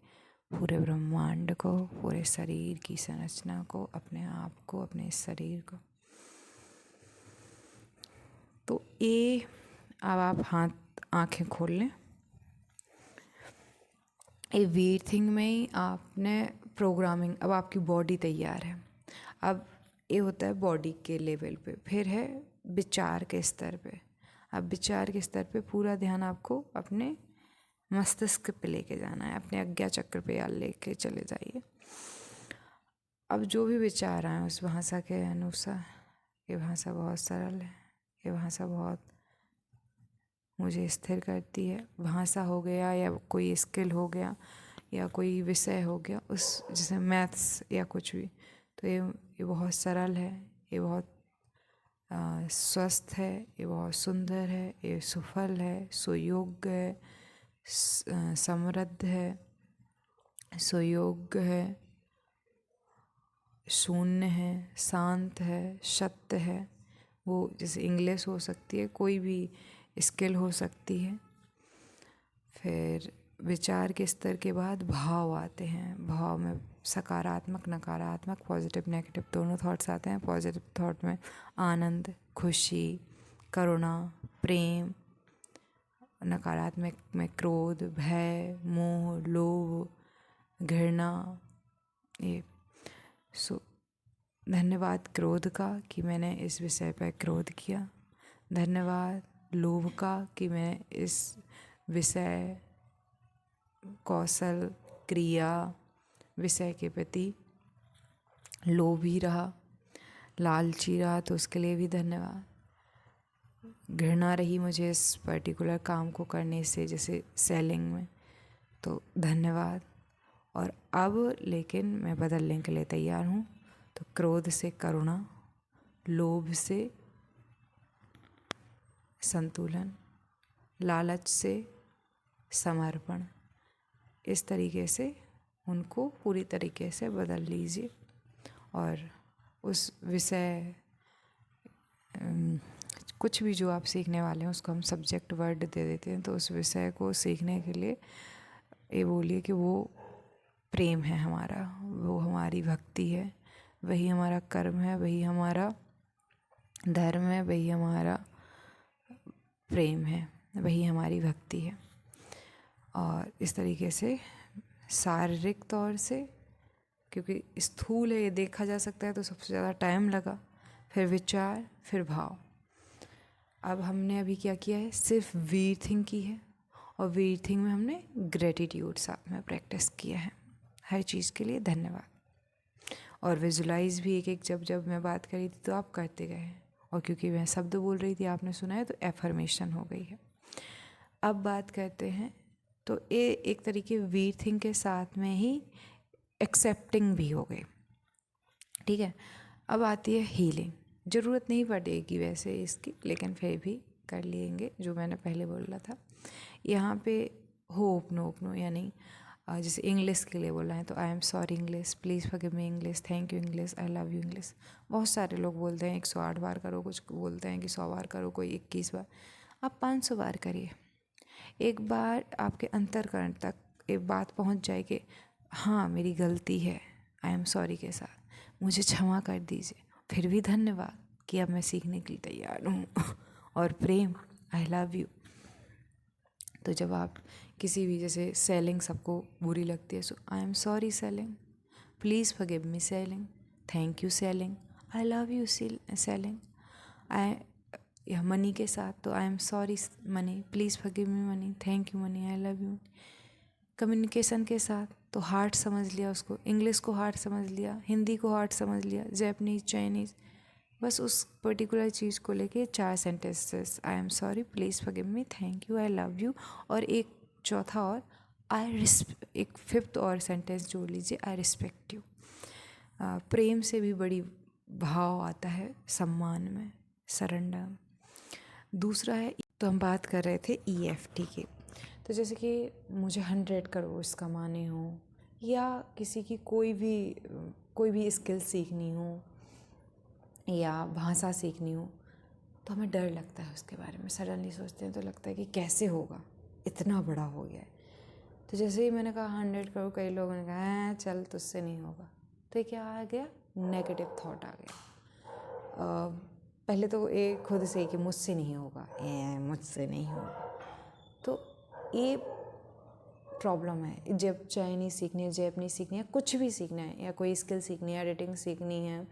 पूरे ब्रह्मांड को, पूरे शरीर की संरचना को, अपने आप को, अपने शरीर को। तो ये अब आप आंखें खोल लें। ये ब्रीथिंग में ही आपने प्रोग्रामिंग, अब आपकी बॉडी तैयार है। अब ये होता है बॉडी के लेवल पे, फिर है विचार के स्तर पे। अब विचार के स्तर पे पूरा ध्यान आपको अपने मस्तिष्क पे लेके जाना है, अपने आज्ञा चक्र पे यार लेके चले जाइए। अब जो भी विचार आए उस भाषा के अनुसार, ये भाषा बहुत सरल है, ये भाषा बहुत मुझे स्थिर करती है, भाषा हो गया या कोई स्किल हो गया या कोई विषय हो गया, उस जैसे मैथ्स या कुछ भी, तो ये बहुत सरल है, ये बहुत स्वस्थ है, ये बहुत सुंदर है, ये सुफल है, सुयोग्य है, समृद्ध है, सुयोग्य है, शून्य है, शांत है, सत्य है। वो जैसे इंग्लिश हो सकती है, कोई भी स्किल हो सकती है। फिर विचार के स्तर के बाद भाव आते हैं। भाव में सकारात्मक, नकारात्मक, पॉजिटिव, नेगेटिव दोनों थॉट्स आते हैं। पॉजिटिव थॉट में आनंद, खुशी, करुणा, प्रेम। नकारात्मक में क्रोध, भय, मोह, लोभ, घृणा। ये धन्यवाद क्रोध का कि मैंने इस विषय पर क्रोध किया। धन्यवाद लोभ का कि मैं इस विषय, कौशल, क्रिया, विषय के प्रति लोभी रहा, लालची रहा, तो उसके लिए भी धन्यवाद। घृणा रही मुझे इस पर्टिकुलर काम को करने से, जैसे सेलिंग में, तो धन्यवाद। और अब लेकिन मैं बदलने के लिए तैयार हूँ, तो क्रोध से करुणा, लोभ से संतुलन, लालच से समर्पण। इस तरीके से उनको पूरी तरीके से बदल लीजिए। और उस विषय, कुछ भी जो आप सीखने वाले हैं उसको हम सब्जेक्ट वर्ड दे देते हैं, तो उस विषय को सीखने के लिए ये बोलिए कि वो प्रेम है हमारा, वो हमारी भक्ति है, वही हमारा कर्म है, वही हमारा धर्म है, वही हमारा प्रेम है, वही हमारी भक्ति है। और इस तरीके से शारीरिक तौर से, क्योंकि स्थूल है, ये देखा जा सकता है, तो सबसे ज़्यादा टाइम लगा। फिर विचार, फिर भाव। अब हमने अभी क्या किया है, सिर्फ वीथिंग की है, और वीथिंग में हमने ग्रेटिट्यूड साथ में प्रैक्टिस किया है। हर चीज़ के लिए धन्यवाद। और विजुलाइज भी एक एक जब मैं बात करी थी तो आप करते गए, और क्योंकि मैं शब्द बोल रही थी आपने सुना है, तो एफर्मेशन हो गई है। अब बात करते हैं, तो ये एक तरीके वीथिंग के साथ में ही एक्सेप्टिंग भी हो गई, ठीक है। अब आती है हीलिंग। ज़रूरत नहीं पड़ेगी वैसे इसकी, लेकिन फिर भी कर लेंगे, जो मैंने पहले बोला था। यहाँ पे होप नो यानी जैसे इंग्लिश के लिए बोला है, तो I am sorry English, please forgive me English, thank you English, I love you English. बहुत सारे लोग बोलते हैं 108 बार करो, कुछ बोलते हैं कि 100 बार करो, कोई 21 बार। आप 500 बार करिए। एक बार आपके अंतर्करण तक एक बात पहुँच जाए कि हाँ मेरी गलती है, आई एम सॉरी के साथ मुझे क्षमा कर दीजिए, फिर भी धन्यवाद कि अब मैं सीखने के लिए तैयार हूँ। और प्रेम, आई लव यू। तो जब आप किसी भी, जैसे सेलिंग सबको बुरी लगती है, so I am sorry selling, please forgive me selling, thank you selling, I love you selling. या मनी के साथ, तो I am sorry money, please forgive me money, thank you money, I love you. Communication के साथ, तो heart समझ लिया उसको, इंग्लिश को हार्ट समझ लिया, हिंदी को हार्ट समझ लिया, जैपनीज, चाइनीज़, बस उस पर्टिकुलर चीज़ को लेके 4 sentences, I am sorry, please forgive me, thank you, I love you. और एक चौथा और एक 5th और सेंटेंस जोड़ लीजिए, आई रिस्पेक्ट यू। प्रेम से भी बड़ी भाव आता है सम्मान में, सरेंडर। दूसरा है, तो हम बात कर रहे थे EFT की। तो जैसे कि मुझे 100 करोड़ कमाने हो, या किसी की कोई भी स्किल सीखनी हो, या भाषा सीखनी हो, तो हमें डर लगता है उसके बारे में। सडनली सोचते हैं तो लगता है कि कैसे होगा, इतना बड़ा हो गया है। तो जैसे ही मैंने कहा 100 करोड़, कई लोगों ने कहा चल तुझसे नहीं होगा, तो ये क्या आ गया, नेगेटिव थॉट आ गया। पहले तो एक खुद से ही कि मुझसे नहीं होगा, मुझसे नहीं होगा, तो ये प्रॉब्लम है। जब चाइनीज़ सीखनी है, जैपनीज़ सीखनी है, कुछ भी सीखना है, या कोई स्किल सीखनी है, एडिटिंग सीखनी है,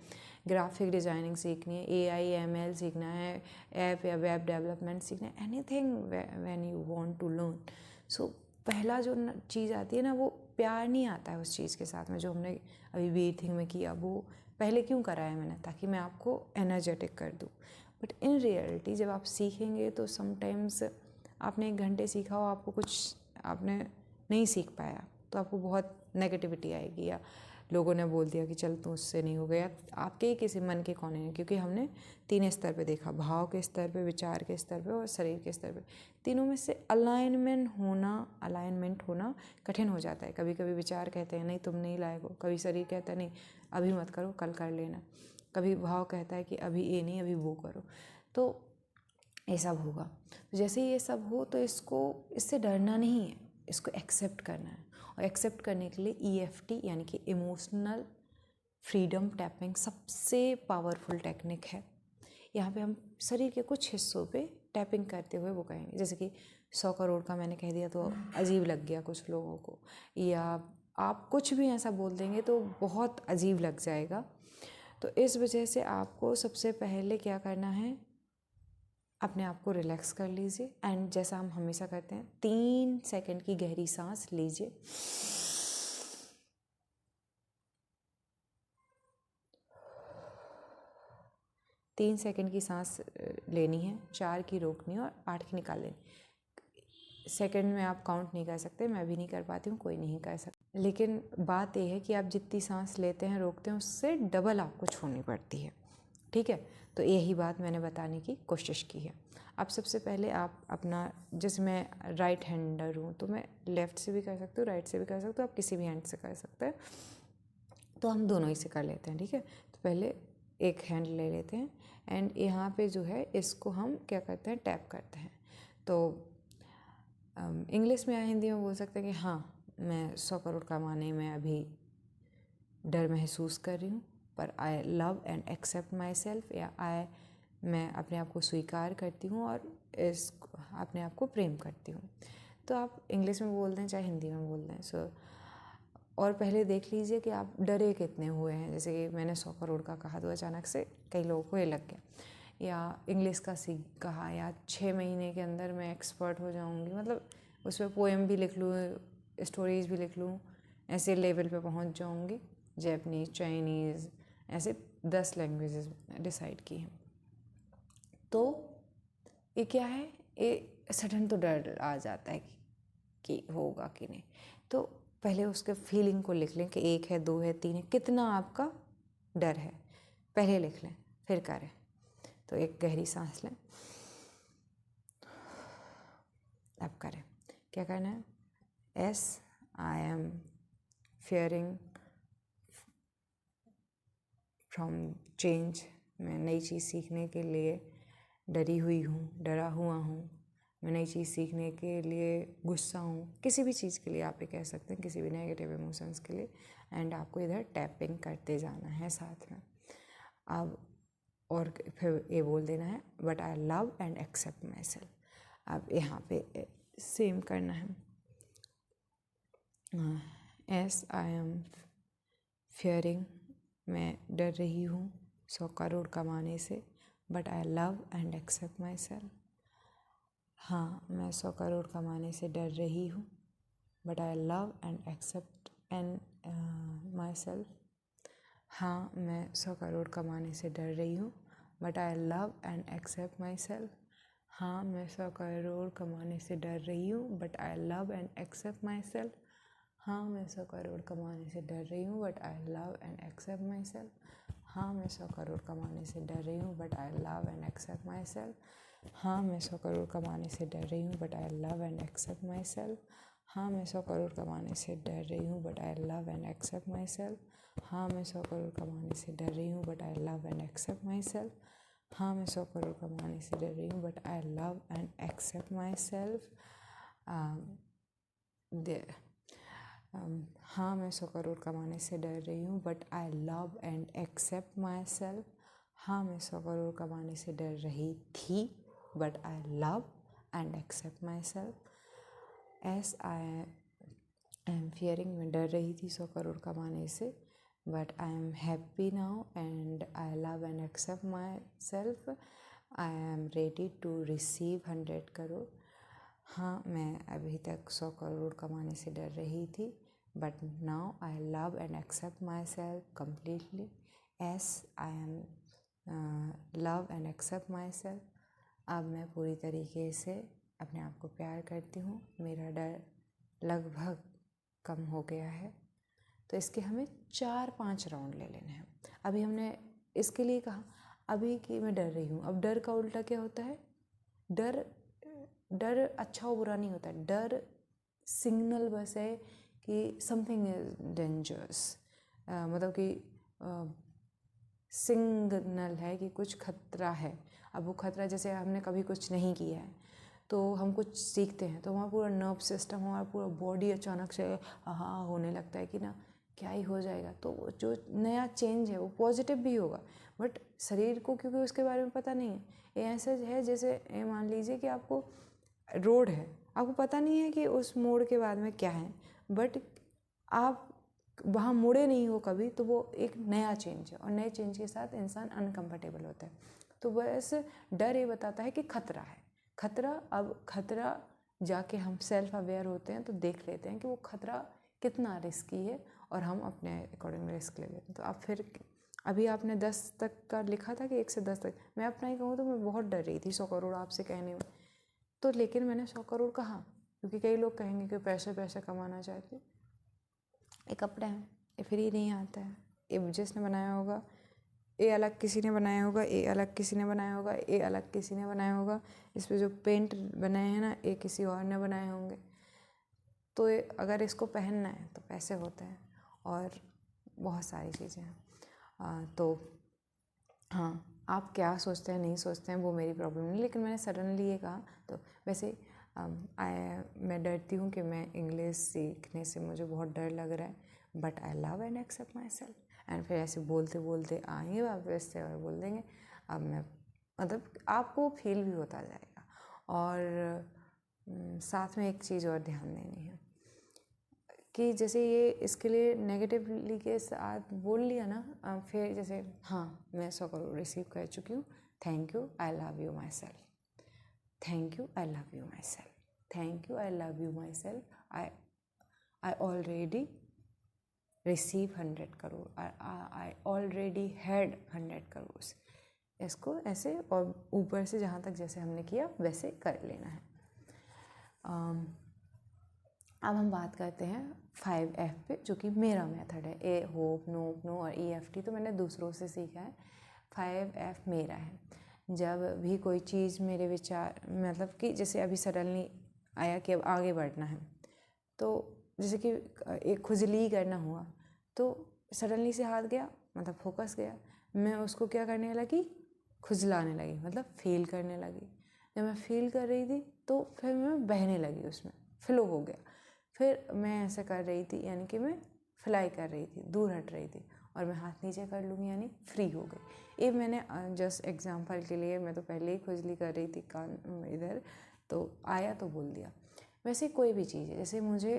ग्राफिक डिज़ाइनिंग सीखनी है, AI ML सीखना है, ऐप या वेब डेवलपमेंट सीखना है, anything when you want to learn. So पहला जो चीज़ आती है ना, वो प्यार नहीं आता है उस चीज़ के साथ में, जो हमने अभी वीथिंग में किया। वो पहले क्यों करा है मैंने, ताकि मैं आपको एनर्जेटिक कर दूँ। बट इन रियलिटी जब आप सीखेंगे, तो समटाइम्स आपने 1 घंटे सीखा हो, आपको कुछ आपने नहीं सीख पाया, तो आपको बहुत नेगेटिविटी आएगी, या लोगों ने बोल दिया कि चल तू उससे नहीं हो गया, आपके ही किसी मन के कोने में, क्योंकि हमने 3 स्तर पे देखा, भाव के स्तर पे, विचार के स्तर पे और शरीर के स्तर पे। तीनों में से अलाइनमेंट होना कठिन हो जाता है। कभी कभी विचार कहते हैं नहीं तुम नहीं लायक हो, कभी शरीर कहता है नहीं अभी मत करो, कल कर लेना, कभी भाव कहता है कि अभी ये नहीं अभी वो करो। तो ये सब होगा। जैसे ये सब हो तो इससे डरना नहीं है, इसको एक्सेप्ट करना है। और एक्सेप्ट करने के लिए EFT यानी कि इमोशनल फ्रीडम टैपिंग सबसे पावरफुल टेक्निक है। यहाँ पे हम शरीर के कुछ हिस्सों पे टैपिंग करते हुए वो कहेंगे, जैसे कि 100 करोड़ का मैंने कह दिया तो अजीब लग गया कुछ लोगों को, या आप कुछ भी ऐसा बोल देंगे तो बहुत अजीब लग जाएगा। तो इस वजह से आपको सबसे पहले क्या करना है, अपने आप को रिलैक्स कर लीजिए एंड जैसा हम हमेशा करते हैं 3 सेकंड की गहरी सांस लीजिए, 3 सेकंड की सांस लेनी है, 4 की रोकनी है और 8 की निकाल लेनी। सेकंड में आप काउंट नहीं कर सकते, मैं भी नहीं कर पाती हूँ, कोई नहीं कर सकता, लेकिन बात यह है कि आप जितनी सांस लेते हैं रोकते हैं उससे डबल आपको छोड़नी पड़ती है, ठीक है। तो यही बात मैंने बताने की कोशिश की है। अब सबसे पहले आप अपना, जैसे मैं राइट हैंडर हूँ तो मैं लेफ़्ट से भी कर सकती हूँ, राइट से भी कर सकती हूँ, आप किसी भी हैंड से कर सकते हैं, तो हम दोनों ही से कर लेते हैं, ठीक है। तो पहले एक हैंड ले लेते हैं एंड यहाँ पे जो है इसको हम क्या करते हैं, टैप करते हैं। तो इंग्लिश में या हिंदी में बोल सकते हैं कि हाँ मैं 100 करोड़ कमाने में अभी डर महसूस कर रही हूँ, पर I love and accept my self, या मैं अपने आप को स्वीकार करती हूँ और अपने आप को प्रेम करती हूँ। तो आप इंग्लिश में बोल दें चाहे हिंदी में बोल दें। सो और पहले देख लीजिए कि आप डरे कितने हुए हैं। जैसे कि मैंने 100 करोड़ का कहा तो अचानक से कई लोगों को ये लग गया, या इंग्लिश का सीख कहा, या 6 महीने के अंदर मैं एक्सपर्ट हो जाऊँगी, मतलब उस पर पोएम भी लिख लूँ, स्टोरीज़ भी लिख लूँ, ऐसे लेवल पे पहुँच जाऊँगी, जैपनीज़, चाइनीज़, ऐसे 10 लैंग्वेजेस डिसाइड की हैं। तो ये क्या है, ये सडन तो डर आ जाता है कि होगा कि नहीं। तो पहले उसके फीलिंग को लिख लें कि 1 है, 2 है, 3 है, कितना आपका डर है पहले लिख लें, फिर करें। तो एक गहरी सांस लें, अब करें। क्या करना है, आई एम फियरिंग फ्रॉम चेंज, मैं नई चीज़ सीखने के लिए डरी हुई हूँ, डरा हुआ हूँ, मैं नई चीज़ सीखने के लिए गुस्सा हूँ, किसी भी चीज़ के लिए आप ये कह सकते हैं, किसी भी नेगेटिव इमोशंस के लिए। एंड आपको इधर टैपिंग करते जाना है साथ में। अब और फिर ये बोल देना है but I love and accept my self. अब यहाँ पे सेम करना है, एस आई एम फियरिंग, मैं डर रही हूँ 100 करोड़ कमाने से, but I love and accept my self. हाँ मैं 100 करोड़ कमाने से डर रही हूँ, but I love and accept my self. हाँ मैं 100 करोड़ कमाने से डर रही हूँ, but I love and accept my self. हाँ मैं 100 करोड़ कमाने से डर रही हूँ, but I love and accept my self. हाँ मैं 100 करोड़ कमाने से डर रही हूँ, but I love and accept my self. हाँ मैं 100 करोड़ कमाने से डर रही हूँ, but I love and accept my self. हाँ मैं 100 करोड़ कमाने से डर रही हूँ, but I love and accept my self. हाँ मैं 100 करोड़ कमाने से डर रही हूँ, but I love and accept my self. हाँ मैं 100 करोड़ कमाने से डर रही हूँ, but I love and accept my self. हाँ मैं 100 करोड़ कमाने से डर रही हूँ, but I love and accept my self. हाँ मैं 100 करोड़ कमाने से डर रही हूँ, but I love and accept my self. हाँ मैं 100 करोड़ कमाने से डर रही थी, but I love and accept my self. As I am fearing, मैं डर रही थी 100 करोड़ कमाने से, but I am happy now and I love and accept my self. I am ready to receive 100 crore. हाँ मैं अभी तक 100 करोड़ कमाने से डर रही थी, but now I love and accept my self completely. As I am love and accept my self. अब मैं पूरी तरीके से अपने आप को प्यार करती हूँ, मेरा डर लगभग कम हो गया है, तो इसके हमें 4-5 राउंड ले लेने हैं। अभी हमने इसके लिए कहा अभी कि मैं डर रही हूँ। अब डर का उल्टा क्या होता है? डर अच्छा और बुरा नहीं होता। डर सिग्नल बस है कि समथिंग इज डेंजरस, मतलब कि सिग्नल है कि कुछ खतरा है। अब वो खतरा, जैसे हमने कभी कुछ नहीं किया है तो हम कुछ सीखते हैं तो हमारा पूरा नर्व सिस्टम, हमारा पूरा बॉडी अचानक से हाँ होने लगता है कि ना क्या ही हो जाएगा। तो जो नया चेंज है वो पॉजिटिव भी होगा, बट शरीर को क्योंकि उसके बारे में पता नहीं है। ये ऐसा है जैसे मान लीजिए कि आपको रोड है, आपको पता नहीं है कि उस मोड़ के बाद में क्या है, बट आप वहाँ मुड़े नहीं हो कभी, तो वो एक नया चेंज है और नए चेंज के साथ इंसान अनकंफर्टेबल होता है। तो बस डर ये बताता है कि खतरा है। अब खतरा जाके हम सेल्फ अवेयर होते हैं तो देख लेते हैं कि वो खतरा कितना रिस्की है और हम अपने अकॉर्डिंग रिस्क ले लेते हैं। तो आप फिर अभी आपने 10 तक का लिखा था कि 1 से 10 तक, मैं अपना ही कहूँ तो मैं बहुत डर रही थी 100 करोड़ आपसे कहने में। तो लेकिन मैंने 100 करोड़ कहा क्योंकि कई लोग कहेंगे कि पैसे कमाना चाहते। ये कपड़ा है, ये फ्री नहीं आता है, ये जिसने बनाया होगा ये अलग किसी ने बनाया होगा, ये अलग किसी ने बनाया होगा, ये अलग किसी ने बनाया होगा, इस पे जो पेंट बनाए हैं ना ये किसी और ने बनाए होंगे। तो अगर इसको पहनना है तो पैसे होते हैं और बहुत सारी चीज़ें हैं। तो हाँ, आप क्या सोचते हैं नहीं सोचते हैं वो मेरी प्रॉब्लम नहीं, लेकिन मैंने सडनली ये कहा। तो वैसे मैं डरती हूँ कि मैं इंग्लिश सीखने से मुझे बहुत डर लग रहा है, but I love and accept my self. And फिर ऐसे बोलते बोलते आएंगे वापस से और बोल देंगे। अब मैं मतलब आपको फील भी होता जाएगा। और साथ में एक चीज़ और ध्यान देनी है कि जैसे ये इसके लिए नेगेटिवली के साथ बोल लिया ना, फिर जैसे हाँ मैं 100 करोड़ रिसीव कर चुकी हूँ, thank you, I love you my self, thank you, I love you my self, thank you, I love you my self, I already receive 100 crore, I already had 100 crore. इसको ऐसे और ऊपर से जहाँ तक जैसे हमने किया वैसे कर लेना है। अब हम बात करते हैं 5F पे, जो कि मेरा मेथड है। ए होप, नोप, नो और EFT तो मैंने दूसरों से सीखा है। 5F मेरा है। जब भी कोई चीज़ मेरे विचार मतलब कि जैसे अभी सडनली आया कि अब आगे बढ़ना है, तो जैसे कि एक खुजली करना हुआ तो सडनली से हाथ गया, मतलब फोकस गया, मैं उसको क्या करने लगी, खुजलाने लगी, मतलब फील करने लगी। जब मैं फील कर रही थी तो फिर मैं बहने लगी, उसमें फ्लो हो गया। फिर मैं ऐसा कर रही थी यानी कि मैं फ्लाई कर रही थी, दूर हट रही थी, और मैं हाथ नीचे कर लूँगी यानी फ्री हो गई। ये मैंने जस्ट एग्जांपल के लिए, मैं तो पहले ही खुजली कर रही थी कान इधर, तो आया तो बोल दिया। वैसे कोई भी चीज़ है, जैसे मुझे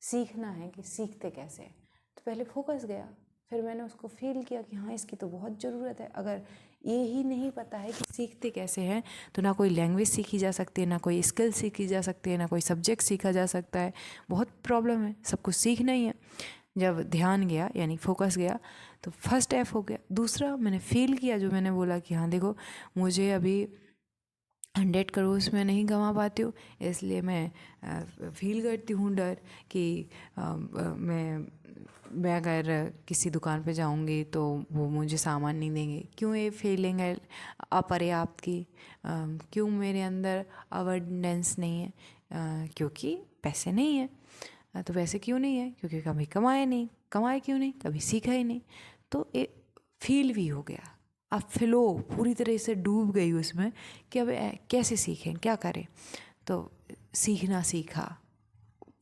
सीखना है कि सीखते कैसे हैं, तो पहले फोकस गया, फिर मैंने उसको फील किया कि हाँ इसकी तो बहुत ज़रूरत है। अगर ये ही नहीं पता है कि सीखते कैसे हैं तो ना कोई लैंग्वेज सीखी जा सकती है, ना कोई स्किल सीखी जा सकती है, ना कोई सब्जेक्ट सीखा जा सकता है। बहुत प्रॉब्लम है, सब कुछ सीखना ही है। जब ध्यान गया यानी फोकस गया तो फर्स्ट F हो गया। दूसरा मैंने फील किया, जो मैंने बोला कि हाँ देखो मुझे अभी 100 करोड़ मैं नहीं कमा पाती हूँ, इसलिए मैं फील करती हूँ डर कि मैं अगर किसी दुकान पे जाऊँगी तो वो मुझे सामान नहीं देंगे। क्यों ये फीलिंग है अपर्याप्त की, क्यों मेरे अंदर अवेयरनेस नहीं है, क्योंकि पैसे नहीं है। तो पैसे क्यों नहीं है, क्योंकि कभी कमाए क्यों नहीं, कभी सीखा ही नहीं। तो ये फील भी हो गया। अब फ्लो पूरी तरह से डूब गई उसमें कि अब कैसे सीखें, क्या करें। तो सीखना सीखा,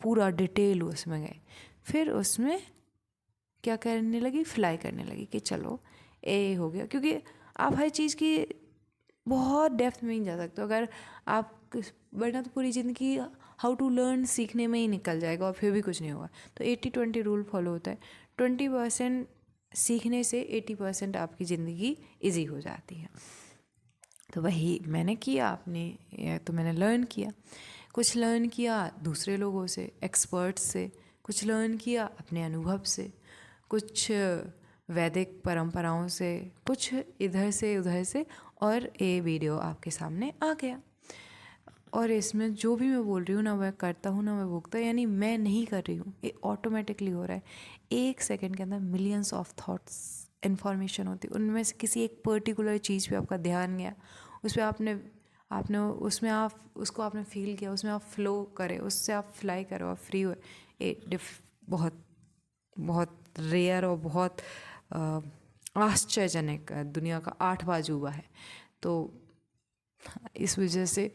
पूरा डिटेल उसमें गए। फिर उसमें क्या करने लगी, फ्लाई करने लगी कि चलो ए हो गया। क्योंकि आप हर चीज़ की बहुत डेप्थ में नहीं जा सकते अगर आप, वरना तो पूरी ज़िंदगी हाउ टू लर्न सीखने में ही निकल जाएगा और फिर भी कुछ नहीं होगा। तो 80-20 रूल फॉलो होता है। 20% सीखने से 80% आपकी ज़िंदगी ईजी हो जाती है। तो वही मैंने किया, तो मैंने लर्न किया। कुछ लर्न किया दूसरे लोगों से, एक्सपर्ट्स से, कुछ लर्न किया अपने अनुभव से, कुछ वैदिक परंपराओं से, कुछ इधर से उधर से, और ये वीडियो आपके सामने आ गया। और इसमें जो भी मैं बोल रही हूँ ना मैं करता हूँ ना मैं भुगता, यानी मैं नहीं कर रही हूँ, ये ऑटोमेटिकली हो रहा है। एक सेकंड के अंदर मिलियंस ऑफ थॉट्स इन्फॉर्मेशन होती है, उनमें से किसी एक पर्टिकुलर चीज़ पे आपका ध्यान गया, उस पर आपने आपने उसमें आप उसको आपने फील किया, उसमें आप फ्लो करें, उससे आप फ्लाई करो, आप फ्री हुए। ये बहुत बहुत रेयर और बहुत आश्चर्यजनक दुनिया का 8वां अजूबा है। तो इस वजह से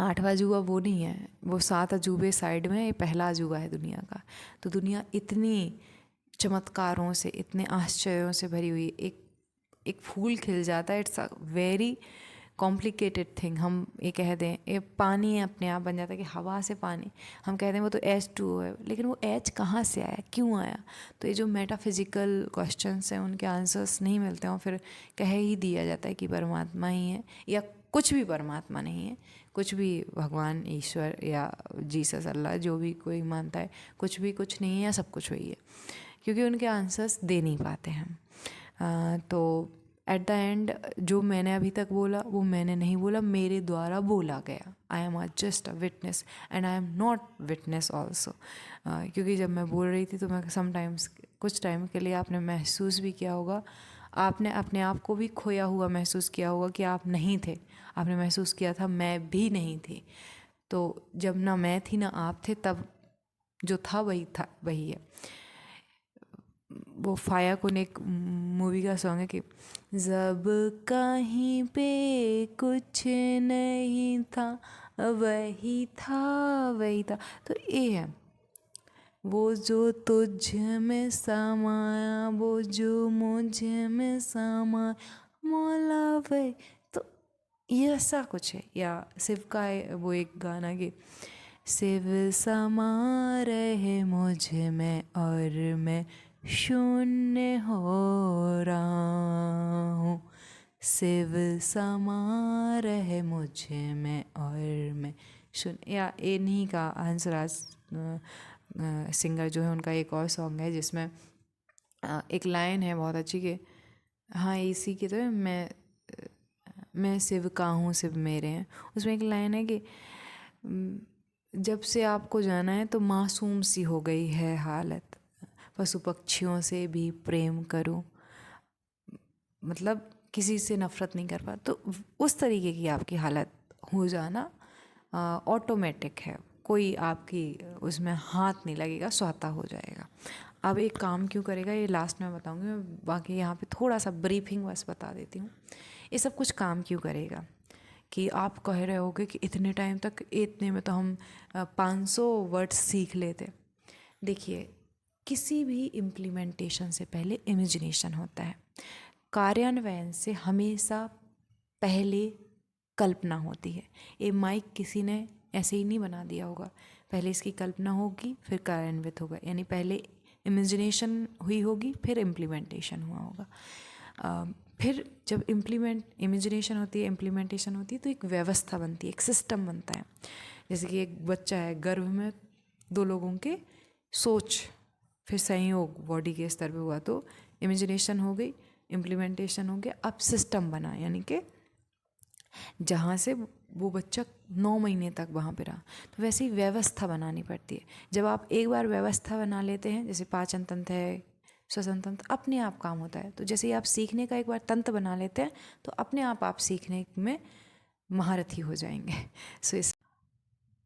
8वां अजूबा वो नहीं है, वो 7 अजूबे साइड में, ये पहला अजूबा है दुनिया का। तो दुनिया इतनी चमत्कारों से, इतने आश्चर्यों से भरी हुई, एक फूल खिल जाता है, it's a very complicated thing. हम ये कह दें ये पानी अपने आप बन जाता है कि हवा से पानी, हम कहते हैं वो तो H2O है, लेकिन वो H कहाँ से आया, क्यों आया? तो ये जो मेटाफिजिकल क्वेश्चंस हैं उनके आंसर्स नहीं मिलते हैं, और फिर कह ही दिया जाता है कि परमात्मा ही है, या कुछ भी परमात्मा नहीं है, कुछ भी भगवान ईश्वर या जीसस अल्लाह जो भी कोई मानता है, कुछ भी कुछ नहीं है या सब कुछ वही है, क्योंकि उनके आंसर्स दे नहीं पाते हम। तो एट द एंड जो मैंने अभी तक बोला वो मैंने नहीं बोला, मेरे द्वारा बोला गया। I am just a witness and I am not witness also. क्योंकि जब मैं बोल रही थी तो मैं समटाइम्स कुछ टाइम के लिए आपने महसूस भी किया होगा, आपने अपने आप को भी खोया हुआ महसूस किया होगा कि आप नहीं थे, आपने महसूस किया था मैं भी नहीं थी। तो जब ना मैं थी ना आप थे, तब जो था वही है। वो फाया कौन एक मूवी का सॉन्ग है कि जब कहीं पे कुछ नहीं था वही था वही था। तो ये है वो जो तुझ में समाया, वो जो मुझ में समाया, मौला वही। तो ये ऐसा कुछ है। या शिव का है वो एक गाना कि शिव समा रहे मुझ में और मैं शून्य हो रहा हूँ, शिव समा रहे मुझ में और मैं शून्य। या इन्हीं का हंसराज सिंगर जो है उनका एक और सॉन्ग है जिसमें एक लाइन है बहुत अच्छी कि हाँ इसी की तो है, मैं शिव का हूँ शिव मेरे हैं। उसमें एक लाइन है कि जब से आपको जाना है तो मासूम सी हो गई है हालत, पशु पक्षियों से भी प्रेम करूं, मतलब किसी से नफ़रत नहीं कर पा। तो उस तरीके की आपकी हालत हो जाना ऑटोमेटिक है, कोई आपकी उसमें हाथ नहीं लगेगा, स्वतः हो जाएगा। अब एक काम क्यों करेगा ये लास्ट में बताऊंगी मैं, बाकी यहाँ पे थोड़ा सा ब्रीफिंग बस बता देती हूँ। ये सब कुछ काम क्यों करेगा कि आप कह रहे होगे कि इतने टाइम तक, इतने में तो हम 500 वर्ड्स सीख लेते। देखिए किसी भी इम्प्लीमेंटेशन से पहले इमेजिनेशन होता है, कार्यान्वयन से हमेशा पहले कल्पना होती है। ये माइक किसी ने ऐसे ही नहीं बना दिया होगा, पहले इसकी कल्पना होगी फिर कार्यान्वित होगा, यानी पहले इमेजिनेशन हुई होगी फिर इम्प्लीमेंटेशन हुआ होगा। फिर जब इमेजिनेशन होती है, इम्प्लीमेंटेशन होती है, तो एक व्यवस्था बनती है, एक सिस्टम बनता है। जैसे कि एक बच्चा है गर्भ में, 2 लोगों के सोच फिर संयोग बॉडी के स्तर पे हुआ, तो इमेजिनेशन हो गई, इम्प्लीमेंटेशन हो गया, अब सिस्टम बना, यानी कि जहाँ से वो बच्चा 9 महीने तक वहाँ पे रहा। तो वैसे ही व्यवस्था बनानी पड़ती है। जब आप एक बार व्यवस्था बना लेते हैं, जैसे पाचन तंत्र है, श्वसन तंत्र, अपने आप काम होता है। तो जैसे ही आप सीखने का एक बार तंत्र बना लेते हैं तो अपने आप सीखने में महारथी हो जाएंगे। सो इस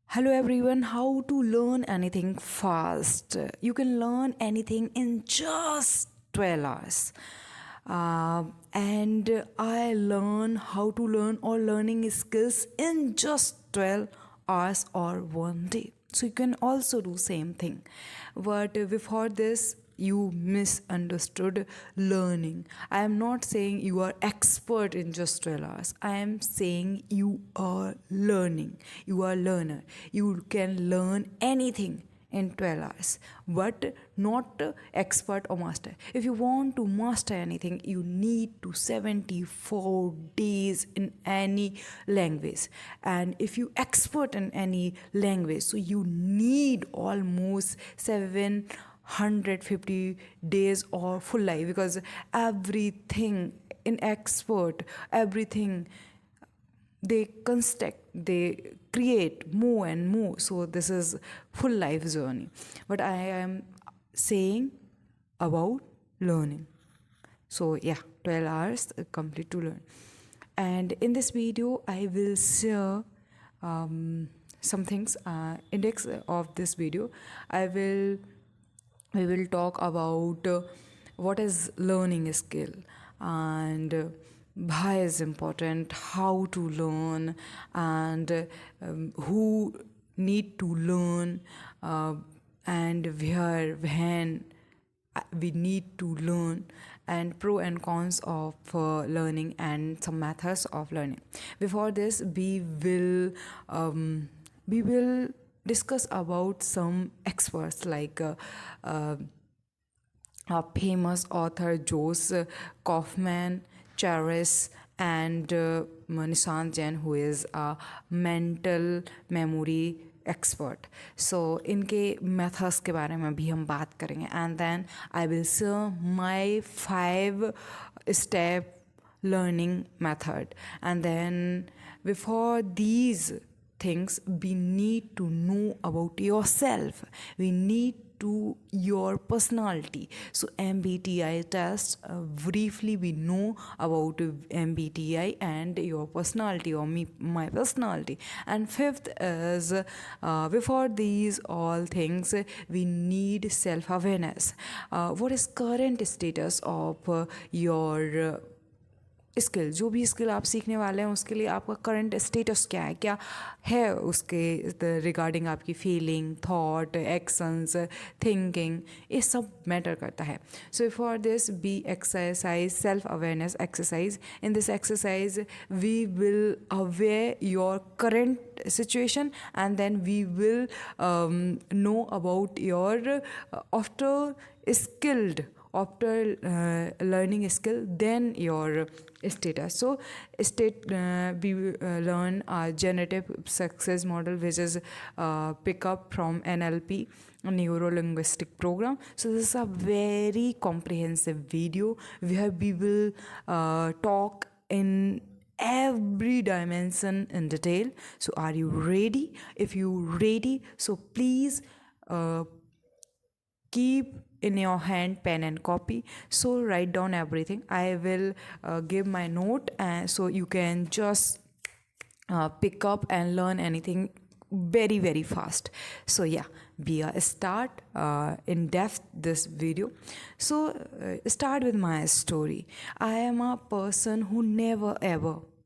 Hello everyone, how to learn anything fast? You can learn anything in just 12 hours. And I learn how to learn all learning skills in just 12 hours or one day. So you can also do same thing. But before this, you misunderstood learning. I am not saying you are expert in just 12 hours. I am saying you are learning. You are learner. You can learn anything in 12 hours, but not expert or master. If you want to master anything, you need to 74 days in any language. And if you expert in any language, so you need almost 750 days or full life, because everything in expert, everything they construct, they create more and more. So this is full life journey. But I am saying about learning. So yeah, 12 hours complete to learn. And in this video I will share some things. Index of this video, we will talk about what is learning skill, and why is important, how to learn, and who need to learn, and where, when we need to learn, and pro and cons of learning, and some methods of learning. Before this, we will discuss about some experts like famous author Joseph Kaufman, Charis, and Nishant Jain, who is a mental memory expert. So इनके methods के बारे में भी हम बात करेंगे. And then I will share my 5 step learning method. And then before these things, we need to know about yourself, we need to your personality. So MBTI test, briefly we know about MBTI and your personality, or my personality. And fifth is, before these all things, we need self-awareness. What is current status of your skill, जो भी skill आप सीखने वाले हैं उसके लिए आपका current status क्या है उसके रिगार्डिंग आपकी फीलिंग, थॉट, एक्शंस, थिंकिंग, ये सब मैटर करता है. So for this B exercise self awareness exercise. In this exercise we will aware your current situation, and then we will know about your after skilled, after learning skill, then your status. So we learn a generative success model, which is pick up from NLP, neuro linguistic program. So this is a very comprehensive video where we will talk in every dimension in detail. So are you ready? If you ready, so please keep in your hand pen and copy. So write down everything. I will give my note, and so you can just pick up and learn anything very very fast. So yeah, we start in depth this video. So start with my story. I am a person who never ever